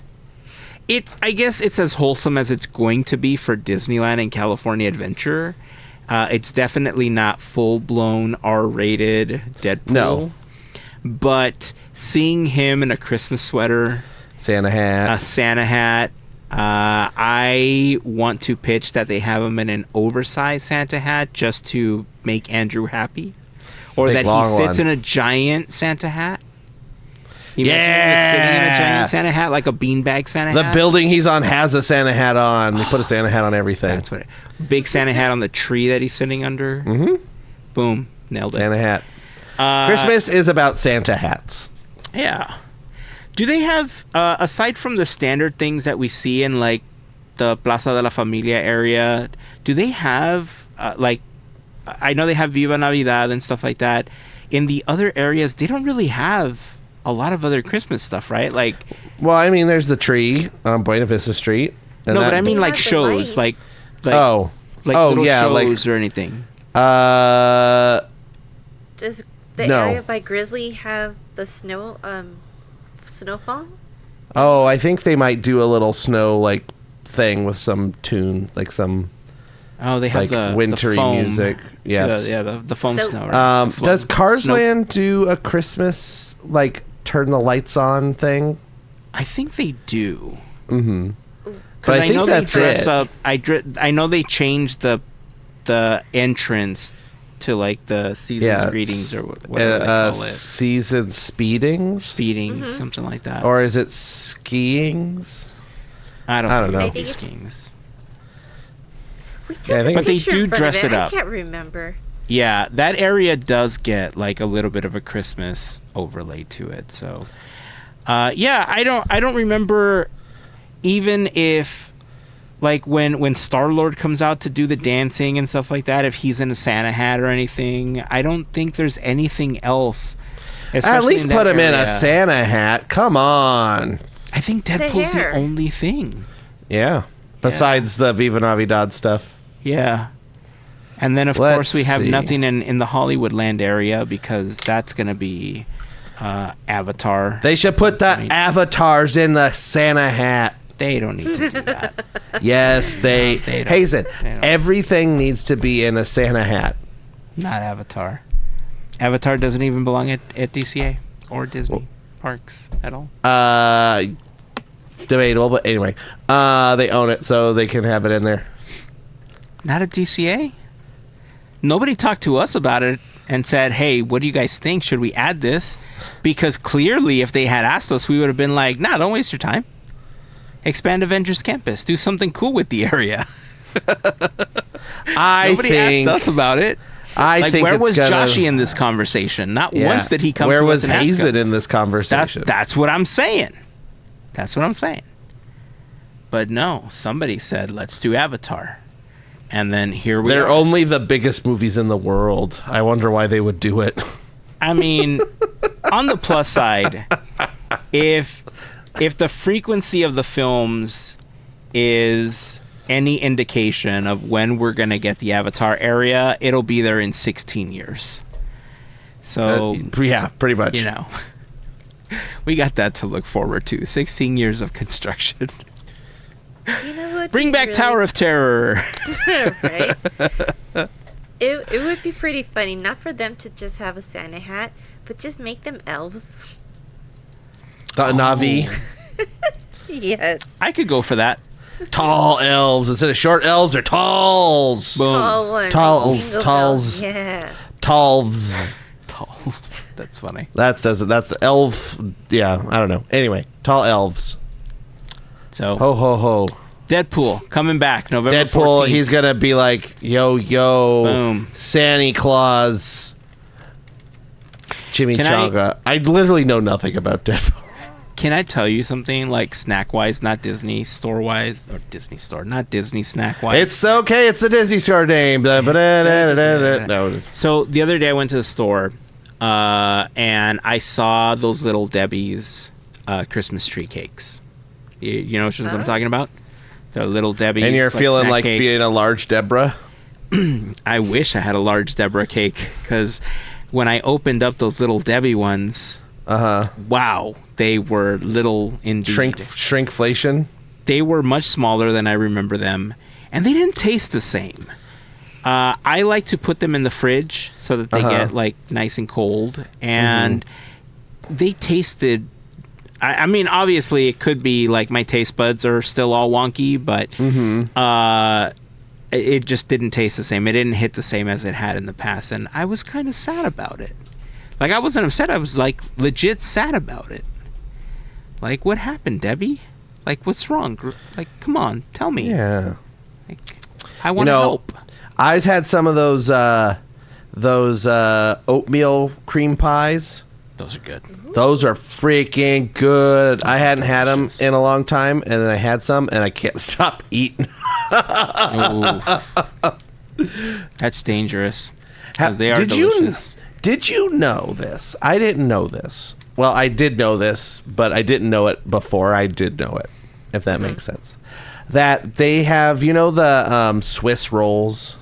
I guess it's as wholesome as it's going to be for Disneyland and California Adventure. It's definitely not full-blown R-rated Deadpool. No. But seeing him in a Christmas sweater, Santa hat. a Santa hat, I want to pitch that they have him in an oversized Santa hat just to make Andrew happy. Or Big that he long sits one. in a giant Santa hat. Imagine Yeah. him sitting in a giant Santa hat, like a beanbag Santa The hat. building he's on has a Santa hat on. They put a Santa hat on everything. That's what big Santa hat on the tree that he's sitting under. Mm-hmm. Boom. Nailed it. Santa hat. Christmas is about Santa hats. Yeah. Do they have, aside from the standard things that we see in, like, the Plaza de la Familia area, do they have, like, I know they have Viva Navidad and stuff like that. In the other areas, they don't really have a lot of other Christmas stuff, right? Like, Well, I mean, there's the tree on Buena Vista Street. and no, that- but I mean, They like, have the shows, like, lights. oh, little yeah, like shows or anything. Does the No. area by Grizzly have the snowfall? oh, I think they might do a little snow like thing with some tune, like some Oh, they have like the wintry foam. music. Yes. The foam So- snow. Right? The Does foam Cars snow. Land do a Christmas like turn the lights on thing? I think they do. Mm-hmm. Because But I think that's they dress it. up. I know they changed the entrance to like the season's greetings or whatever they call it. Season speedings, Speedings, something like that. or is it skiings? I don't know. know. I think it's- Skiings. We took Yeah, I a think- But they picture do in front dress of it up. I can't remember. Yeah, that area does get like a little bit of a Christmas overlay to it. So, yeah, I don't remember even if like when Star-Lord comes out to do the dancing and stuff like that, if he's in a Santa hat or anything. I don't think there's anything else. At especially least that put him in a area. Santa hat. Come on. I think the Deadpool's the hair. only thing. Yeah. Besides the Viva Navidad stuff. Yeah. And then, of Let's course, we have see. nothing in the Hollywoodland area because that's going to be Avatar. They should put the Right. avatars in the Santa hat. They don't need to do that. Yes, they don't. Heyzen, They don't. everything needs to be in a Santa hat. Not Avatar. Avatar doesn't even belong at DCA or Disney parks at all. Debatable, but anyway. They own it, so they can have it in there. Not at DCA? Nobody talked to us about it and said, hey, what do you guys think? Should we add this? Because clearly, if they had asked us, we would have been like, nah, don't waste your time. Expand Avengers Campus. Do something cool with the area. Nobody asked us about it. I think where it's was gonna- Joshie in this conversation? Not Yeah. once did he come Where to was us and ask Heyzen us. in this conversation? That's what I'm saying. That's what I'm saying. But no, somebody said, let's do Avatar. And then here we They're are. only the biggest movies in the world. I wonder why they would do it. I mean, on the plus side, if the frequency of the films is any indication of when we're going to get the Avatar area, it'll be there in 16 years. So, Yeah, pretty much. you know, we got that to look forward to. 16 years of construction. You know what? Bring back Tower of Terror. Right? It would be pretty funny, not for them to just have a Santa hat, but just make them elves. The Navi. Yes. I could go for that. Tall elves. Instead of short elves, they're talls. Boom. Tall one. Talls, Jingle talls. bells. Yeah. Talls. Tall. That's funny. That's elf. Yeah, I don't know. Anyway, tall elves. So Ho, ho, ho. Deadpool coming back November Deadpool, 14th. he's going to be like, yo, Boom. Santa Claus. Chimichanga. I literally know nothing about Deadpool. Can I tell you something like snack-wise, not Disney store-wise, or Disney store, not Disney snack-wise? It's okay. It's the Disney store name. No. So the other day I went to the store, and I saw those little Debbie's Christmas tree cakes. You know which ones I'm talking about? The little Debbie's. And you're feeling snack like cakes. being a large Deborah? I wish I had a large Deborah cake, because when I opened up those little Debbie ones, wow, they were little indeed. Shrinkflation? They were much smaller than I remember them, and they didn't taste the same. I like to put them in the fridge so that they get like nice and cold, and they tasted. I mean, obviously, it could be like my taste buds are still all wonky, but it just didn't taste the same. It didn't hit the same as it had in the past, and I was kind of sad about it. Like, I wasn't upset. I was like legit sad about it. Like, what happened, Debbie? Like, what's wrong? Like, come on, tell me. Yeah. Like, I want to help. I've had some of those oatmeal cream pies. Those are good. Those are freaking good. I hadn't had them in a long time, and then I had some, and I can't stop eating. Ooh. That's dangerous. 'Cause they are delicious. Did you know this? I didn't know this. Well, I did know this, but I didn't know it before I did know it, if that makes sense. That they have, the Swiss rolls.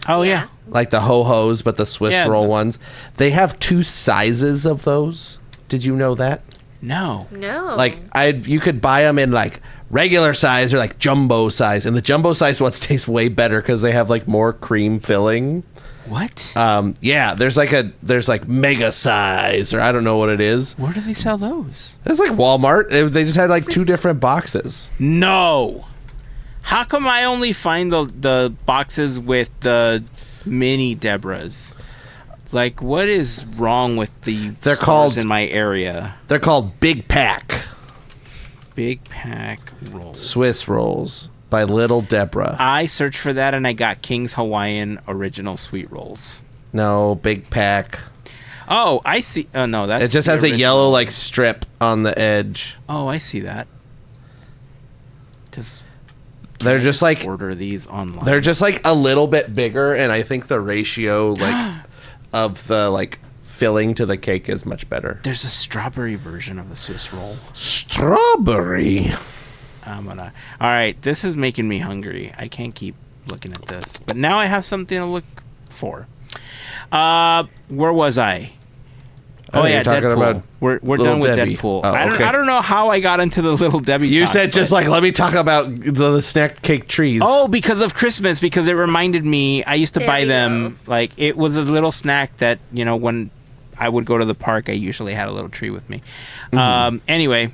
Oh, yeah. Like the ho-hos, but the Swiss roll the- ones. They have 2 sizes of those. Did you know that? No. No. Like, you could buy them in, like, regular size or, like, jumbo size. And the jumbo size ones taste way better because they have, like, more cream filling. What? Yeah, there's like mega size, or I don't know what it is. Where do they sell those? It's like Walmart. They just had, like, 2 different boxes. No. How come I only find the boxes with the mini Debras? Like, what is wrong with the They're stores called- in my area? They're called Big Pack Big Pack rolls. Swiss rolls by Little Deborah. I searched for that and I got King's Hawaiian Original Sweet Rolls. No, Big Pack. Oh, I see. Oh, no, that's It just the has a original. yellow, like, strip on the edge. Oh, I see that. Just They're I just like order these online. they're just like a little bit bigger, and I think the ratio like of the like filling to the cake is much better. There's a strawberry version of the Swiss roll. Strawberry. All right, this is making me hungry. I can't keep looking at this, but now I have something to look for. Where was I? Oh yeah, you're talking Deadpool. about We're Little done with Debbie. Deadpool. Oh, okay. I don't know how I got into the Little Debbie. You talk, said just but- like, let me talk about the snack cake trees. Oh, because of Christmas, because it reminded me. I used to There buy we them. go. Like, it was a little snack that, when I would go to the park, I usually had a little tree with me. Anyway,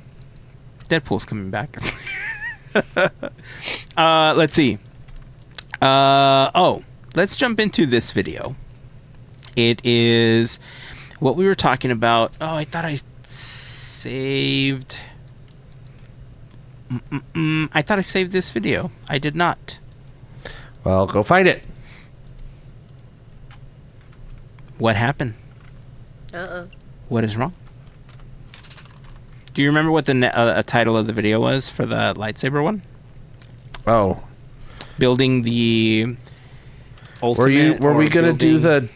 Deadpool's coming back. Let's see. Let's jump into this video. It is what we were talking about. Oh, I thought I saved. I thought I saved this video. I did not. Well, go find it. What happened? Uh-oh. What is wrong? Do you remember what the title of the video was for the lightsaber one? Oh, Building the ultimate. were we gonna do building-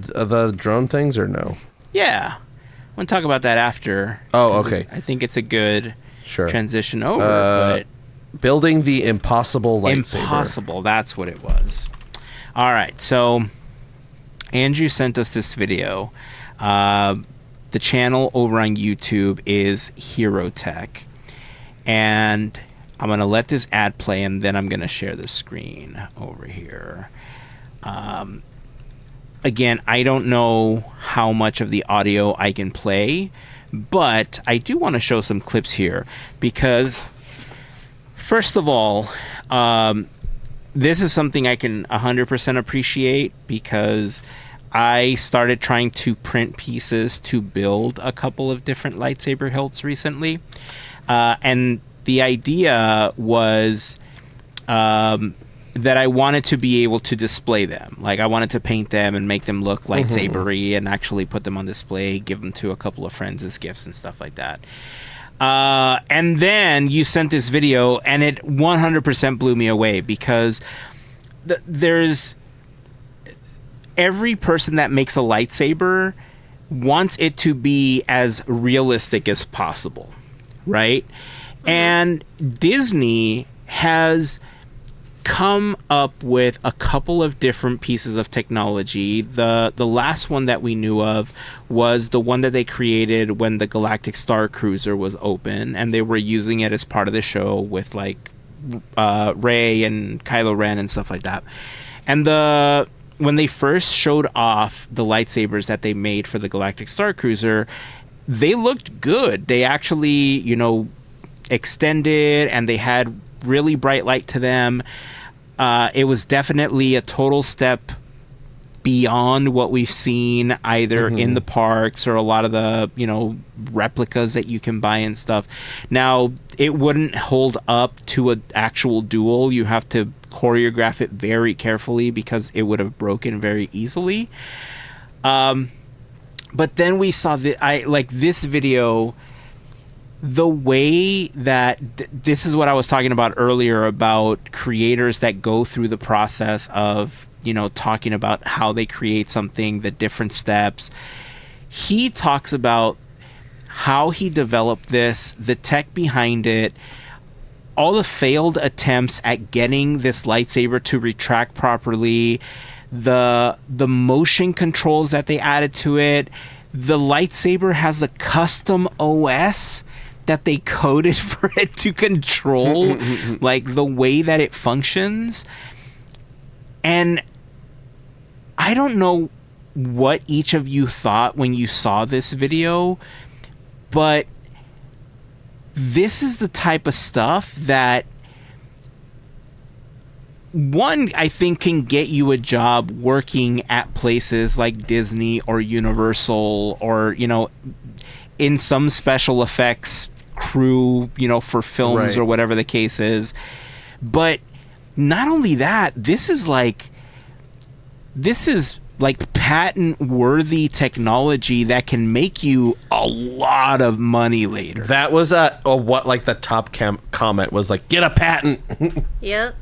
the drone things or no? Yeah, we'll talk about that after. Oh, 'cause okay. I think it's a good Sure. transition over, Building the impossible but lightsaber. impossible. That's what it was. All right, so Andrew sent us this video. The channel over on YouTube is Hero Tech, and I'm gonna let this ad play, and then I'm gonna share the screen over here. Again, I don't know how much of the audio I can play, but I do want to show some clips here because First of all, this is something I can 100% appreciate because I started trying to print pieces to build a couple of different lightsaber hilts recently. And the idea was that I wanted to be able to display them. Like, I wanted to paint them and make them look lightsabery and actually put them on display, give them to a couple of friends as gifts and stuff like that. And then you sent this video, and it 100% blew me away because there's... Every person that makes a lightsaber wants it to be as realistic as possible, right? And Disney has come up with a couple of different pieces of technology. The last one that we knew of was the one that they created when the Galactic Star Cruiser was open, and they were using it as part of the show with like Rey and Kylo Ren and stuff like that. And when they first showed off the lightsabers that they made for the Galactic Star Cruiser, they looked good. They actually, extended, and they had really bright light to them. It was definitely a total step beyond what we've seen either in the parks or a lot of the, replicas that you can buy and stuff. Now, it wouldn't hold up to an actual duel. You have to choreograph it very carefully because it would have broken very easily. But then we saw this video. The way that this is what I was talking about earlier about creators that go through the process of, talking about how they create something, the different steps. He talks about how he developed this, the tech behind it, all the failed attempts at getting this lightsaber to retract properly, the motion controls that they added to it. The lightsaber has a custom OS that they coded for it to control like the way that it functions. And I don't know what each of you thought when you saw this video, but this is the type of stuff that one, I think, can get you a job working at places like Disney or Universal or, in some special effects crew, for films or whatever the case is. But not only that, this is like patent worthy technology that can make you a lot of money later. That was the top comment was like, get a patent. Yep.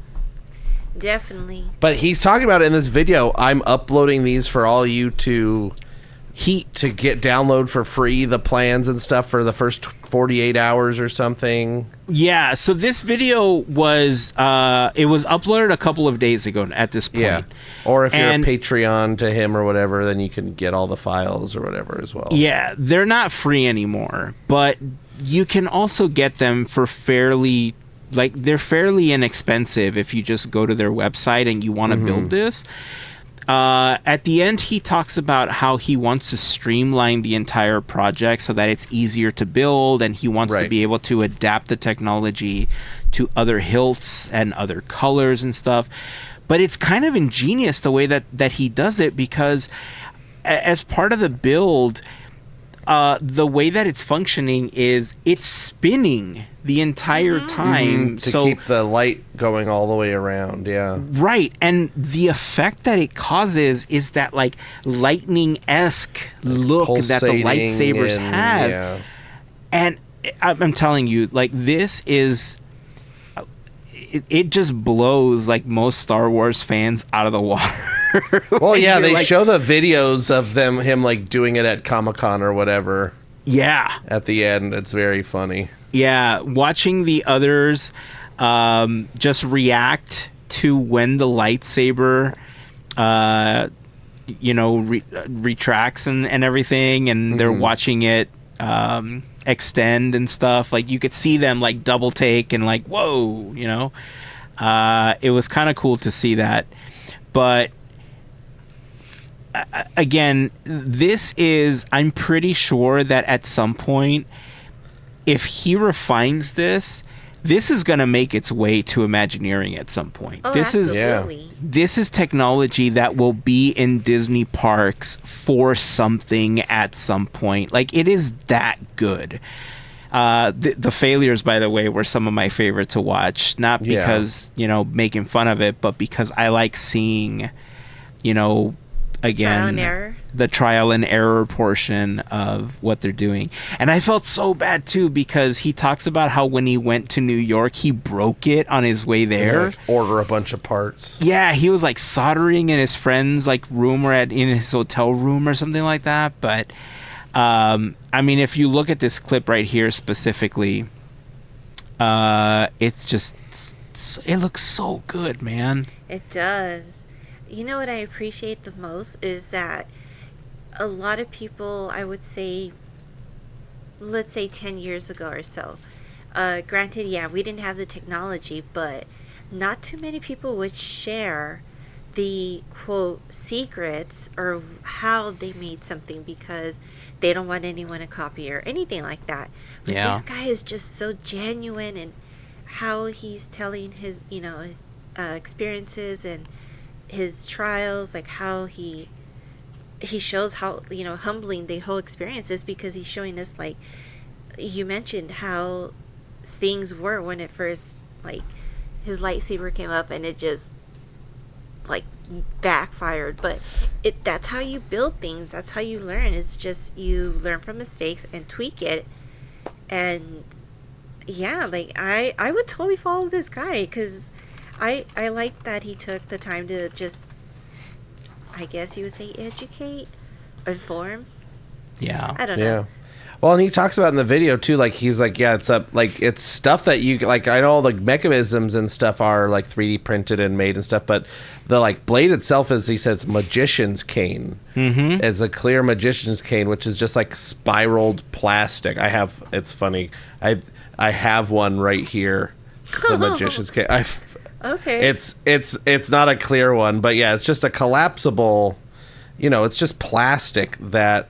Definitely. But he's talking about it in this video. I'm uploading these for all you to get download for free, the plans and stuff for the first 48 hours or something. Yeah, so this video was it was uploaded a couple of days ago at this point. Yeah. Or if you're a Patreon to him or whatever, then you can get all the files or whatever as well. Yeah, they're not free anymore, but you can also get them for they're fairly inexpensive if you just go to their website and you want to build this. At the end, he talks about how he wants to streamline the entire project so that it's easier to build, and he wants to be able to adapt the technology to other hilts and other colors and stuff. But it's kind of ingenious the way that he does it, because as part of the build, the way that it's functioning is it's spinning the entire time to keep the light going all the way around. Right. And the effect that it causes is that like lightning-esque look that the lightsabers have. And I'm telling you, like, this is it just blows like most Star Wars fans out of the water. Well, they show the videos of him like doing it at Comic-Con or whatever. Yeah. At the end, it's very funny. Yeah, watching the others just react to when the lightsaber retracts and everything, and they're watching it extend and stuff. Like, you could see them like double take and like, whoa, it was kind of cool to see that. But again, I'm pretty sure that at some point, if he refines this, this is going to make its way to Imagineering at some point. Oh, this absolutely. this is technology that will be in Disney parks for something at some point. Like, it is that good. The failures, by the way, were some of my favorite to watch. Not because, making fun of it, but because I like seeing, again, the trial and error portion of what they're doing. And I felt so bad too, because he talks about how when he went to New York, he broke it on his way there. Order a bunch of parts. Yeah, he was like soldering in his friend's room or in his hotel room or something like that. But I mean, if you look at this clip right here specifically, it's just, it looks so good, man. It does. You know what I appreciate the most is that a lot of people, I would say, let's say 10 years ago or so, granted, yeah, we didn't have the technology, but not too many people would share the, quote, secrets or how they made something because they don't want anyone to copy or anything like that. But this guy is just so genuine in how he's telling his, his experiences and his trials, like how he shows how humbling the whole experience is, because he's showing us, like you mentioned, how things were when it first, like, his lightsaber came up and it just backfired. But that's how you build things, that's how you learn. It's just you learn from mistakes and tweak it. And yeah, like I would totally follow this guy, because I like that he took the time to just, I guess you would say, educate, inform. Yeah. I don't know. Yeah. Well, and he talks about in the video too, like he's like, yeah, it's up, like it's stuff that you like. I know like mechanisms and stuff are like 3D printed and made and stuff, but the blade itself is, he says, magician's cane. Mm-hmm. It's a clear magician's cane, which is just like spiraled plastic. It's funny. I have one right here. The magician's cane. Okay. It's not a clear one, but yeah, it's just a collapsible, it's just plastic that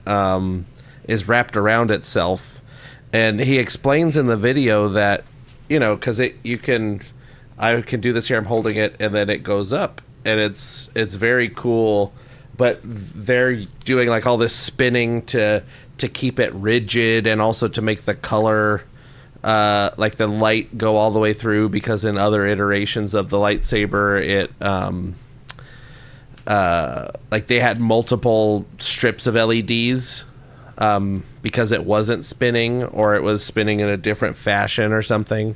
is wrapped around itself. And he explains in the video that, because I can do this here, I'm holding it, and then it goes up, and it's very cool, but they're doing like all this spinning to keep it rigid, and also to make the color like the light go all the way through, because in other iterations of the lightsaber, it like they had multiple strips of LEDs because it wasn't spinning, or it was spinning in a different fashion or something.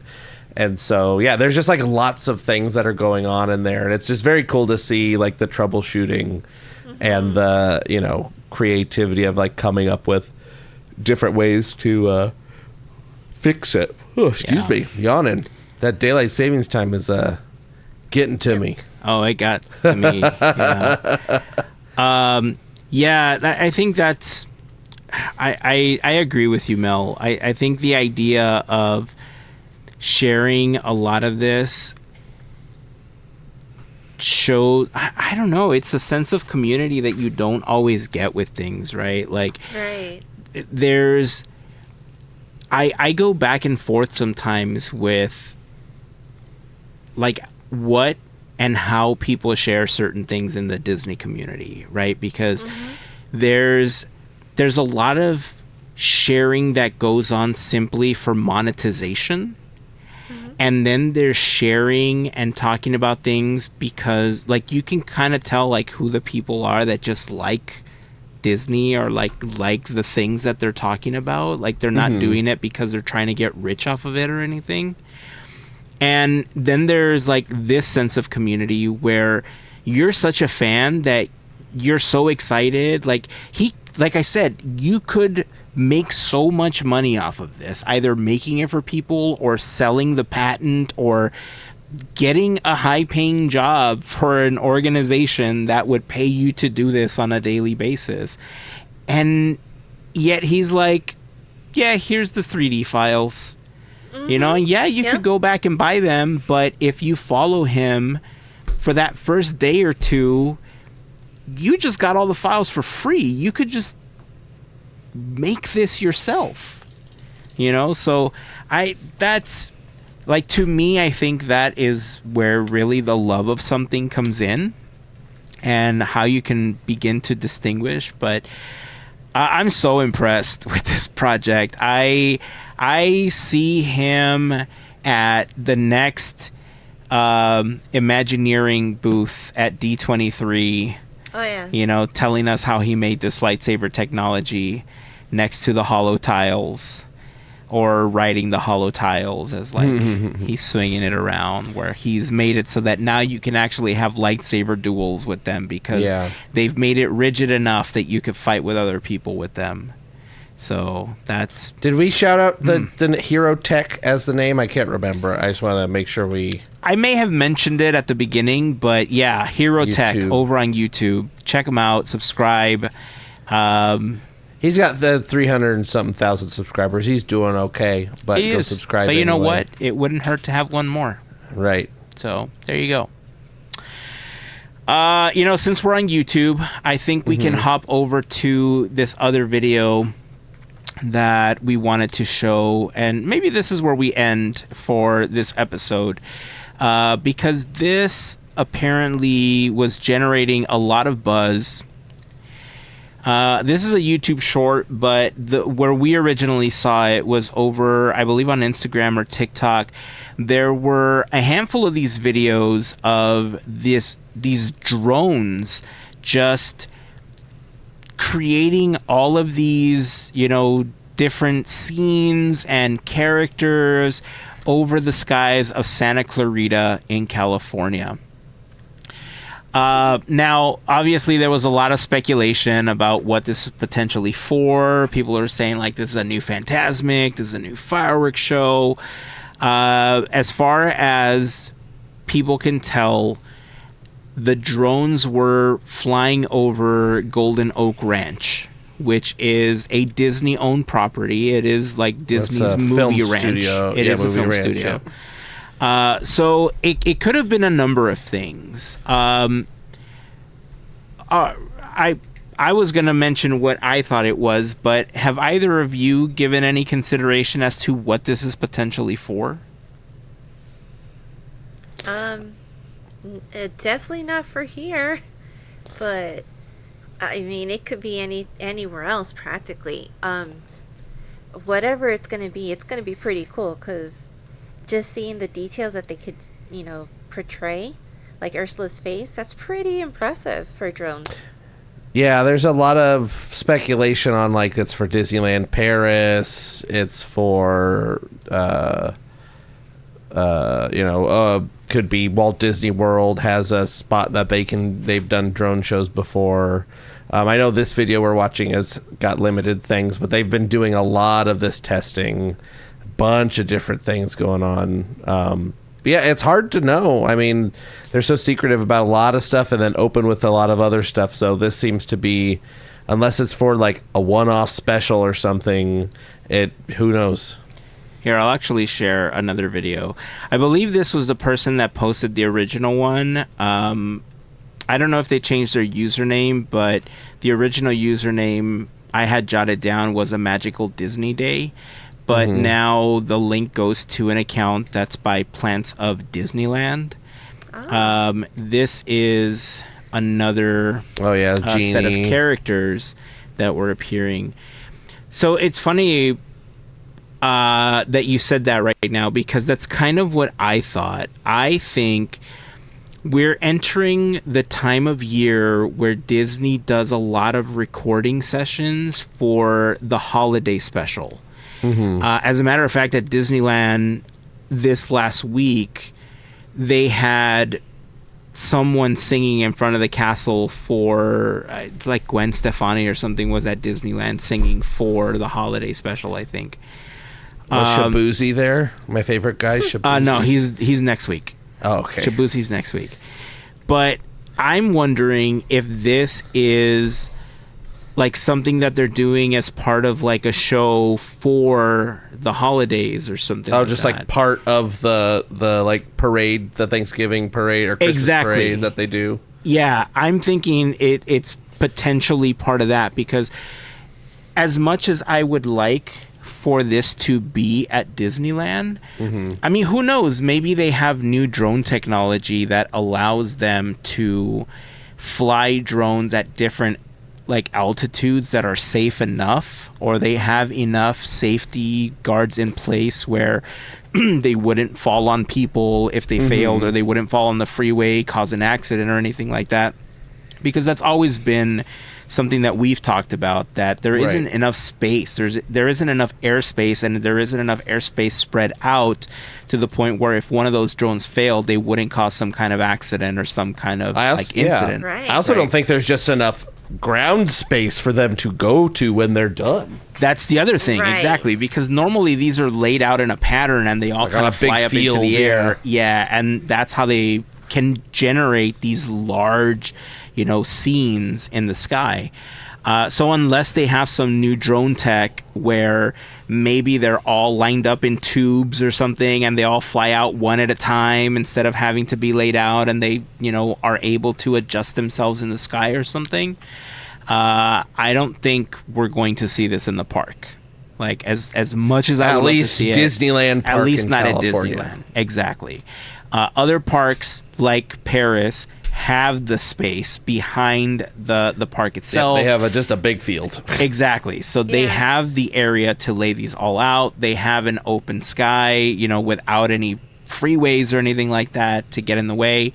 And so yeah, there's just like lots of things that are going on in there, and it's just very cool to see like the troubleshooting and the creativity of like coming up with different ways to fix it. Oh, excuse me, yawning. That daylight savings time is getting to me. Oh, it got to me. Yeah. I think that's. I agree with you, Mel. I think the idea of sharing a lot of this shows. I don't know. It's a sense of community that you don't always get with things, right? Like, right. There's. I go back and forth sometimes with like what and how people share certain things in the Disney community, right? Because there's a lot of sharing that goes on simply for monetization. And then there's sharing and talking about things because like you can kind of tell like who the people are that just like Disney or like the things that they're talking about. Like they're not doing it because they're trying to get rich off of it or anything. And then there's like this sense of community where you're such a fan that you're so excited. Like I said, you could make so much money off of this, either making it for people or selling the patent or getting a high-paying job for an organization that would pay you to do this on a daily basis. And yet he's like, yeah, here's the 3D files. And yeah, you could go back and buy them, but if you follow him for that first day or two, you just got all the files for free. You could just make this yourself. So like, to me, I think that is where really the love of something comes in and how you can begin to distinguish. But I'm so impressed with this project. I see him at the next Imagineering booth at D23. Oh yeah. You know, telling us how he made this lightsaber technology next to the hollow tiles, or riding the hollow tiles as like he's swinging it around, where he's made it so that now you can actually have lightsaber duels with them, because they've made it rigid enough that you could fight with other people with them. So that's... Did we shout out the Hero Tech as the name? I can't remember. I just want to make sure we... I may have mentioned it at the beginning, but yeah, Hero Tech over on YouTube. Check him out. Subscribe. He's got the 300 and something thousand subscribers. He's doing okay, but go subscribe. But you know anyway. what? It wouldn't hurt to have one more. Right. So there you go. You know, since we're on YouTube, I think we can hop over to this other video that we wanted to show, and maybe this is where we end for this episode, because this apparently was generating a lot of buzz. This is a YouTube short, but where we originally saw it was over, I believe, on Instagram or TikTok. There were a handful of these videos of these drones just creating all of these, you know, different scenes and characters over the skies of Santa Clarita in California. Now, obviously, there was a lot of speculation about what this is potentially for. People are saying, like, this is a new Fantasmic, this is a new fireworks show. As far as people can tell, the drones were flying over Golden Oak Ranch, which is a Disney-owned property. It is like Disney's movie ranch. Studio. It is a film studio. So it could have been a number of things. I was going to mention what I thought it was, but have either of you given any consideration as to what this is potentially for? Definitely not for here, but I mean, it could be anywhere else practically. Whatever it's going to be pretty cool, because just seeing the details that they could, you know, portray, like Ursula's face, that's pretty impressive for drones. Yeah, there's a lot of speculation on, like, it's for Disneyland Paris, it's for, could be Walt Disney World has a spot that they've done drone shows before. I know this video we're watching has got limited things, but they've been doing a lot of this testing, a bunch of different things going on. Yeah, it's hard to know. I mean, they're so secretive about a lot of stuff and then open with a lot of other stuff. So this seems to be, unless it's for like a one-off special or something, who knows? Here, I'll actually share another video. I believe this was the person that posted the original one. I don't know if they changed their username, but the original username I had jotted down was a Magical Disney Day. But now the link goes to an account that's by Plants of Disneyland. Oh. This is another set of characters that were appearing. So it's funny that you said that right now, because that's kind of what I thought. I think we're entering the time of year where Disney does a lot of recording sessions for the holiday special. As a matter of fact, at Disneyland this last week, they had someone singing in front of the castle for, it's like Gwen Stefani or something was at Disneyland singing for the holiday special, I think. Was Shabuzi there? My favorite guy, Shabuzi? No, he's next week. Oh, okay. Shabuzi's next week. But I'm wondering if this is like something that they're doing as part of like a show for the holidays or something. Oh, just like part of the like parade, the Thanksgiving parade or Christmas parade that they do. Yeah, I'm thinking it's potentially part of that, because as much as I would like for this to be at Disneyland. I mean, who knows? Maybe they have new drone technology that allows them to fly drones at different like altitudes that are safe enough, or they have enough safety guards in place where they wouldn't fall on people if they failed, or they wouldn't fall on the freeway, cause an accident or anything like that. Because that's always been something that we've talked about, that there isn't enough space. There isn't enough airspace, and there isn't enough airspace spread out to the point where if one of those drones failed, they wouldn't cause some kind of accident or some kind of incident. Right. I also don't think there's just enough ground space for them to go to when they're done. That's the other thing, Right. exactly, because normally these are laid out in a pattern and they all Like kind on of a big fly up field, into the air. Yeah, and that's how they can generate these large, scenes in the sky. So unless they have some new drone tech where maybe they're all lined up in tubes or something and they all fly out one at a time instead of having to be laid out, and they, are able to adjust themselves in the sky or something, I don't think we're going to see this in the park. Like as much as I At would love to least see it, Disneyland Park at least in not California. at Disneyland. Exactly. Other parks like Paris have the space behind the park itself. They have just a big field. Exactly. So they Yeah. have the area to lay these all out. They have an open sky, without any freeways or anything like that to get in the way.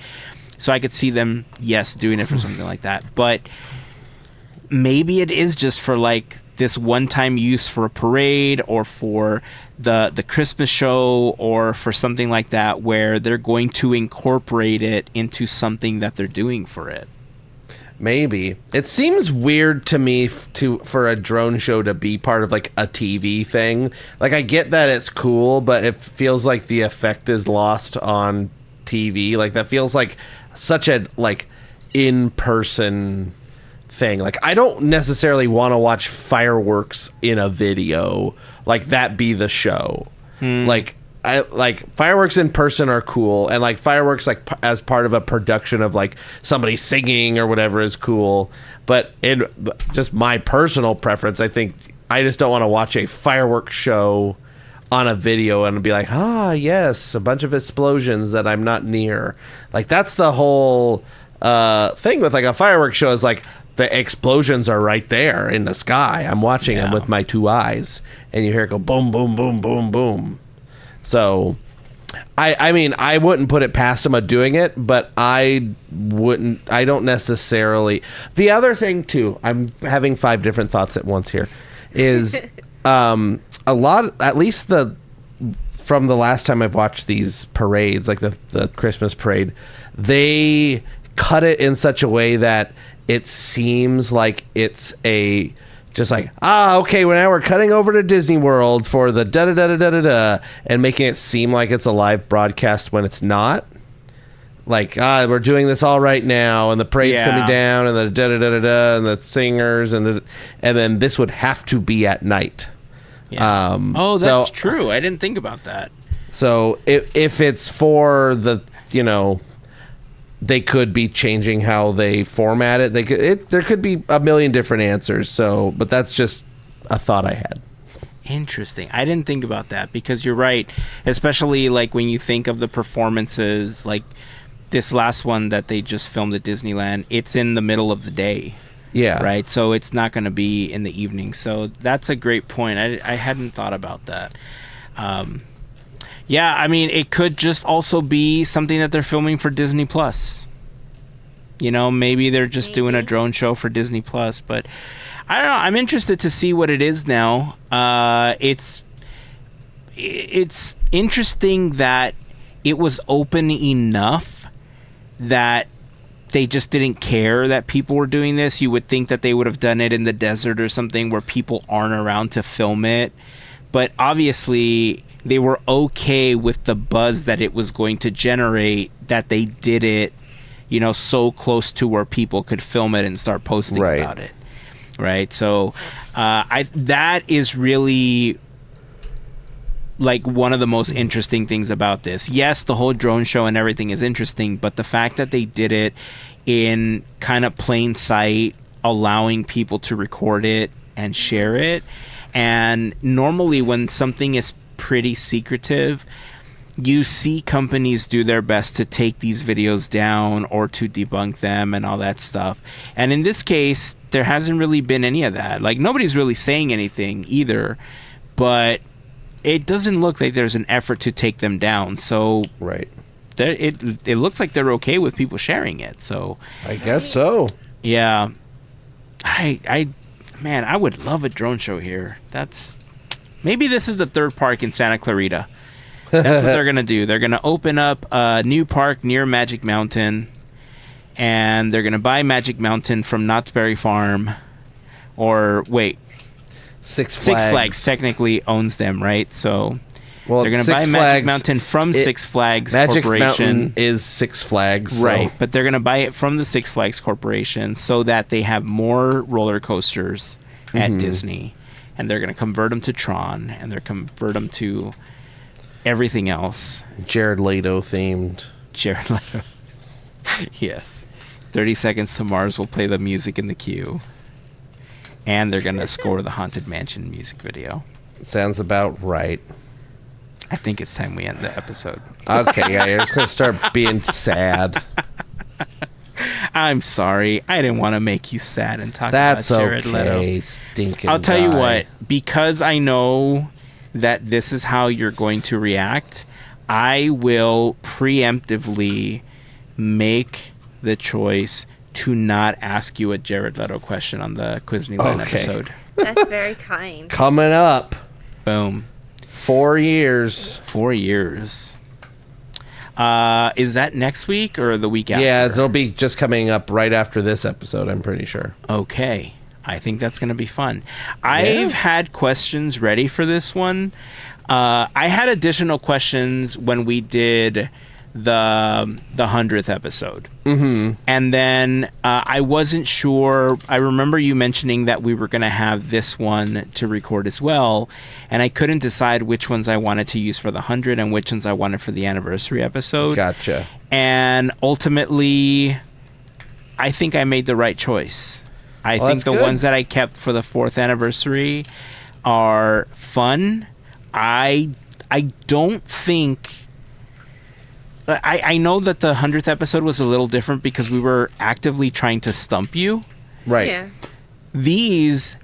So I could see them, yes, doing it for something like that. But maybe it is just for like this one-time use for a parade or for the Christmas show or for something like that, where they're going to incorporate it into something that they're doing for it. Maybe. It seems weird to me for a drone show to be part of like a TV thing. Like, I get that it's cool, but it feels like the effect is lost on TV. Like, that feels like such a like in-person thing. Like, I don't necessarily want to watch fireworks in a video, like that be the show. Like, I like fireworks in person are cool, and like fireworks like as part of a production of like somebody singing or whatever is cool. But in just my personal preference, I think I just don't want to watch a fireworks show on a video and be like, yes, a bunch of explosions that I'm not near. Like, that's the whole thing with like a fireworks show, is like the explosions are right there in the sky. I'm watching them with my two eyes, and you hear it go boom, boom, boom, boom, boom. So, I mean, I wouldn't put it past them of doing it, but I don't necessarily. The other thing too, I'm having 5 different thoughts at once here, is a lot, at least from the last time I've watched these parades, like the Christmas parade, they cut it in such a way that it seems like it's a just like, okay, well, now we're cutting over to Disney World for the da-da-da-da-da-da, and making it seem like it's a live broadcast when it's not. Like, we're doing this all right now, and the parade's coming down, and the da-da-da-da-da, and the singers, and then this would have to be at night. Yeah. That's true. I didn't think about that. So if it's for the, they could be changing how they format it. There could be a million different answers. So, but that's just a thought I had. Interesting. I didn't think about that, because you're right. Especially like when you think of the performances, like this last one that they just filmed at Disneyland, it's in the middle of the day. Yeah. Right. So it's not going to be in the evening. So that's a great point. I hadn't thought about that. Yeah, I mean, it could just also be something that they're filming for Disney Plus. Maybe they're just doing a drone show for Disney Plus, but I don't know. I'm interested to see what it is now. It's interesting that it was open enough that they just didn't care that people were doing this. You would think that they would have done it in the desert or something where people aren't around to film it. But obviously, they were okay with the buzz that it was going to generate, that they did it, so close to where people could film it and start posting about it. Right. So that is really like one of the most interesting things about this. Yes, the whole drone show and everything is interesting, but the fact that they did it in kind of plain sight, allowing people to record it and share it, And normally when something is pretty secretive, you see companies do their best to take these videos down or to debunk them and all that stuff. And in this case, there hasn't really been any of that. Like, nobody's really saying anything either, but it doesn't look like there's an effort to take them down. So Right. it looks like they're okay with people sharing it. So I guess so. yeah, man, I would love a drone show here. Maybe this is the third park in Santa Clarita. That's what they're going to do. They're going to open up a new park near Magic Mountain, and they're going to buy Magic Mountain from Knott's Berry Farm. Or, wait, Six Flags. Six Flags technically owns them, right? So Well, they're going to Six buy Magic Flags, Mountain from Six Flags Magic Corporation. Mountain is Six Flags. So. Right, but they're going to buy it from the Six Flags Corporation so that they have more roller coasters at Disney. And they're going to convert them to Tron, and they're convert them to everything else. Jared Leto themed. Jared Leto. Yes. 30 Seconds to Mars will play the music in the queue. And they're going to score the Haunted Mansion music video. Sounds about right. I think it's time we end the episode. Okay, yeah, you're just going to start being sad. I'm sorry. I didn't want to make you sad and talk That's about Jared Leto. okay, stinking I'll tell you guy. what, because I know that this is how you're going to react, I will preemptively make the choice to not ask you a Jared Leto question on the Disneyland episode. That's very kind. Coming up, Boom. 4 years. 4 years. Is that next week or the week after? Yeah, it'll be just coming up right after this episode, I'm pretty sure. Okay. I think that's going to be fun. I've had questions ready for this one. I had additional questions when we did the 100th episode. Mm-hmm. And then I wasn't sure. I remember you mentioning that we were going to have this one to record as well. And I couldn't decide which ones I wanted to use for the 100 and which ones I wanted for the anniversary episode. Gotcha. And ultimately, I think I made the right choice. I think the ones that I kept for the 4th anniversary are fun. I don't think... I know that the 100th episode was a little different because we were actively trying to stump you. Right. Yeah. These,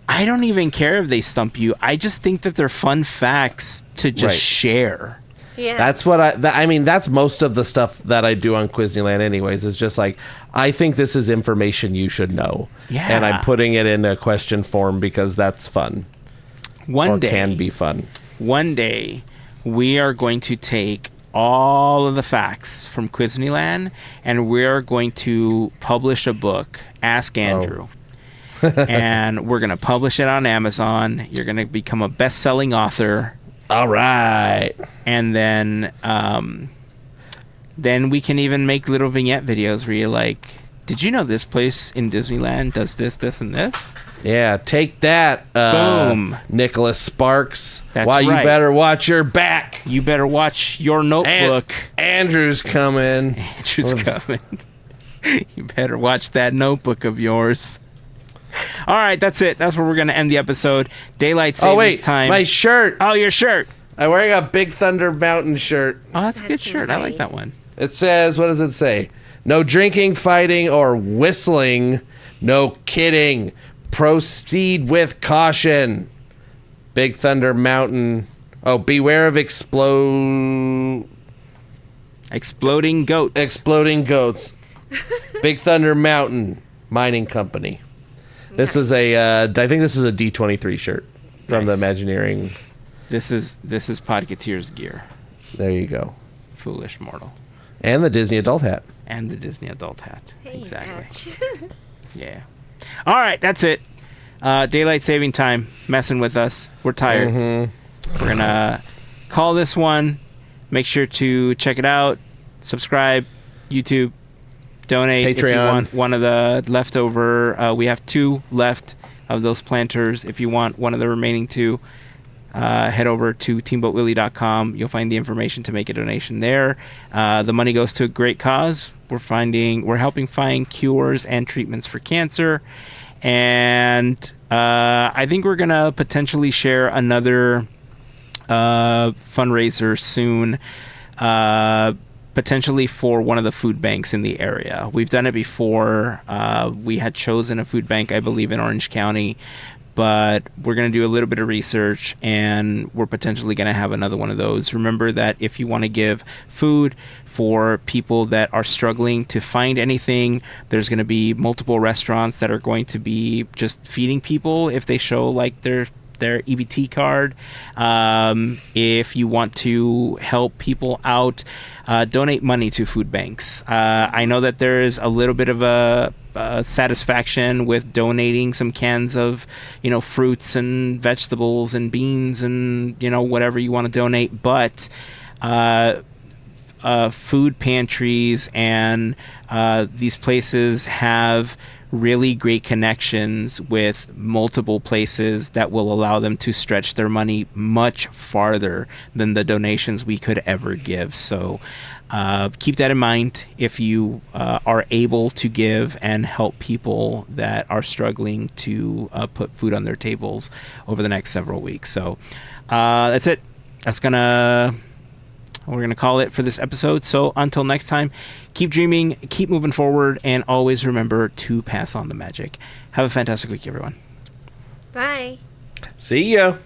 I don't even care if they stump you. I just think that they're fun facts to just share. Yeah. That's what I mean, that's most of the stuff that I do on Disneyland anyways. Is just like, I think this is information you should know. Yeah. And I'm putting it in a question form because that's fun. One day can be fun. One day, we are going to take all of the facts from Disneyland and we're going to publish a book, Ask Andrew. And we're going to publish it on Amazon. You're going to become a best-selling author. All right. And then we can even make little vignette videos where you're like, did you know this place in Disneyland does this, this, and this? Yeah, take that, Boom. Nicholas Sparks. That's Why right. you better watch your back. You better watch your notebook. Andrew's coming. Andrew's coming. You better watch that notebook of yours. All right, that's it. That's where we're going to end the episode. Daylight savings time. My shirt. Oh, your shirt. I'm wearing a Big Thunder Mountain shirt. Oh, that's a good That's shirt. I like that nice. one. It says, what does it say? No drinking, fighting, or whistling. No kidding. Proceed with caution. Big Thunder Mountain. Oh, beware of Exploding goats. exploding goats. Big Thunder Mountain Mining Company. This is I think this is a D23 shirt from the Nice. Imagineering. This is Podketeers gear. There you go. Foolish mortal. And the Disney adult hat. And the Disney adult hat. Hey, Exactly. Match. Yeah. All right, that's it. Daylight saving time. Messing with us. We're tired. Mm-hmm. We're going to call this one. Make sure to check it out. Subscribe. YouTube. Donate if you Patreon. want one of the leftover. We have 2 left of those planters. If you want one of the remaining 2, head over to teamboatwilly.com. You'll find the information to make a donation there. The money goes to a great cause. We're helping find cures and treatments for cancer. And I think we're gonna potentially share another fundraiser soon, potentially for one of the food banks in the area. We've done it before. We had chosen a food bank, I believe, in Orange County, but we're going to do a little bit of research, and we're potentially going to have another one of those. Remember that if you want to give food for people that are struggling to find anything, there's going to be multiple restaurants that are going to be just feeding people if they show like their EBT card. If you want to help people out, donate money to food banks. I know that there is a little bit of a satisfaction with donating some cans of, fruits and vegetables and beans and, whatever you want to donate. But food pantries and these places have really great connections with multiple places that will allow them to stretch their money much farther than the donations we could ever give. So keep that in mind if you are able to give and help people that are struggling to put food on their tables over the next several weeks. So that's it. We're going to call it for this episode. So until next time, keep dreaming, keep moving forward, and always remember to pass on the magic. Have a fantastic week, everyone. Bye. See ya.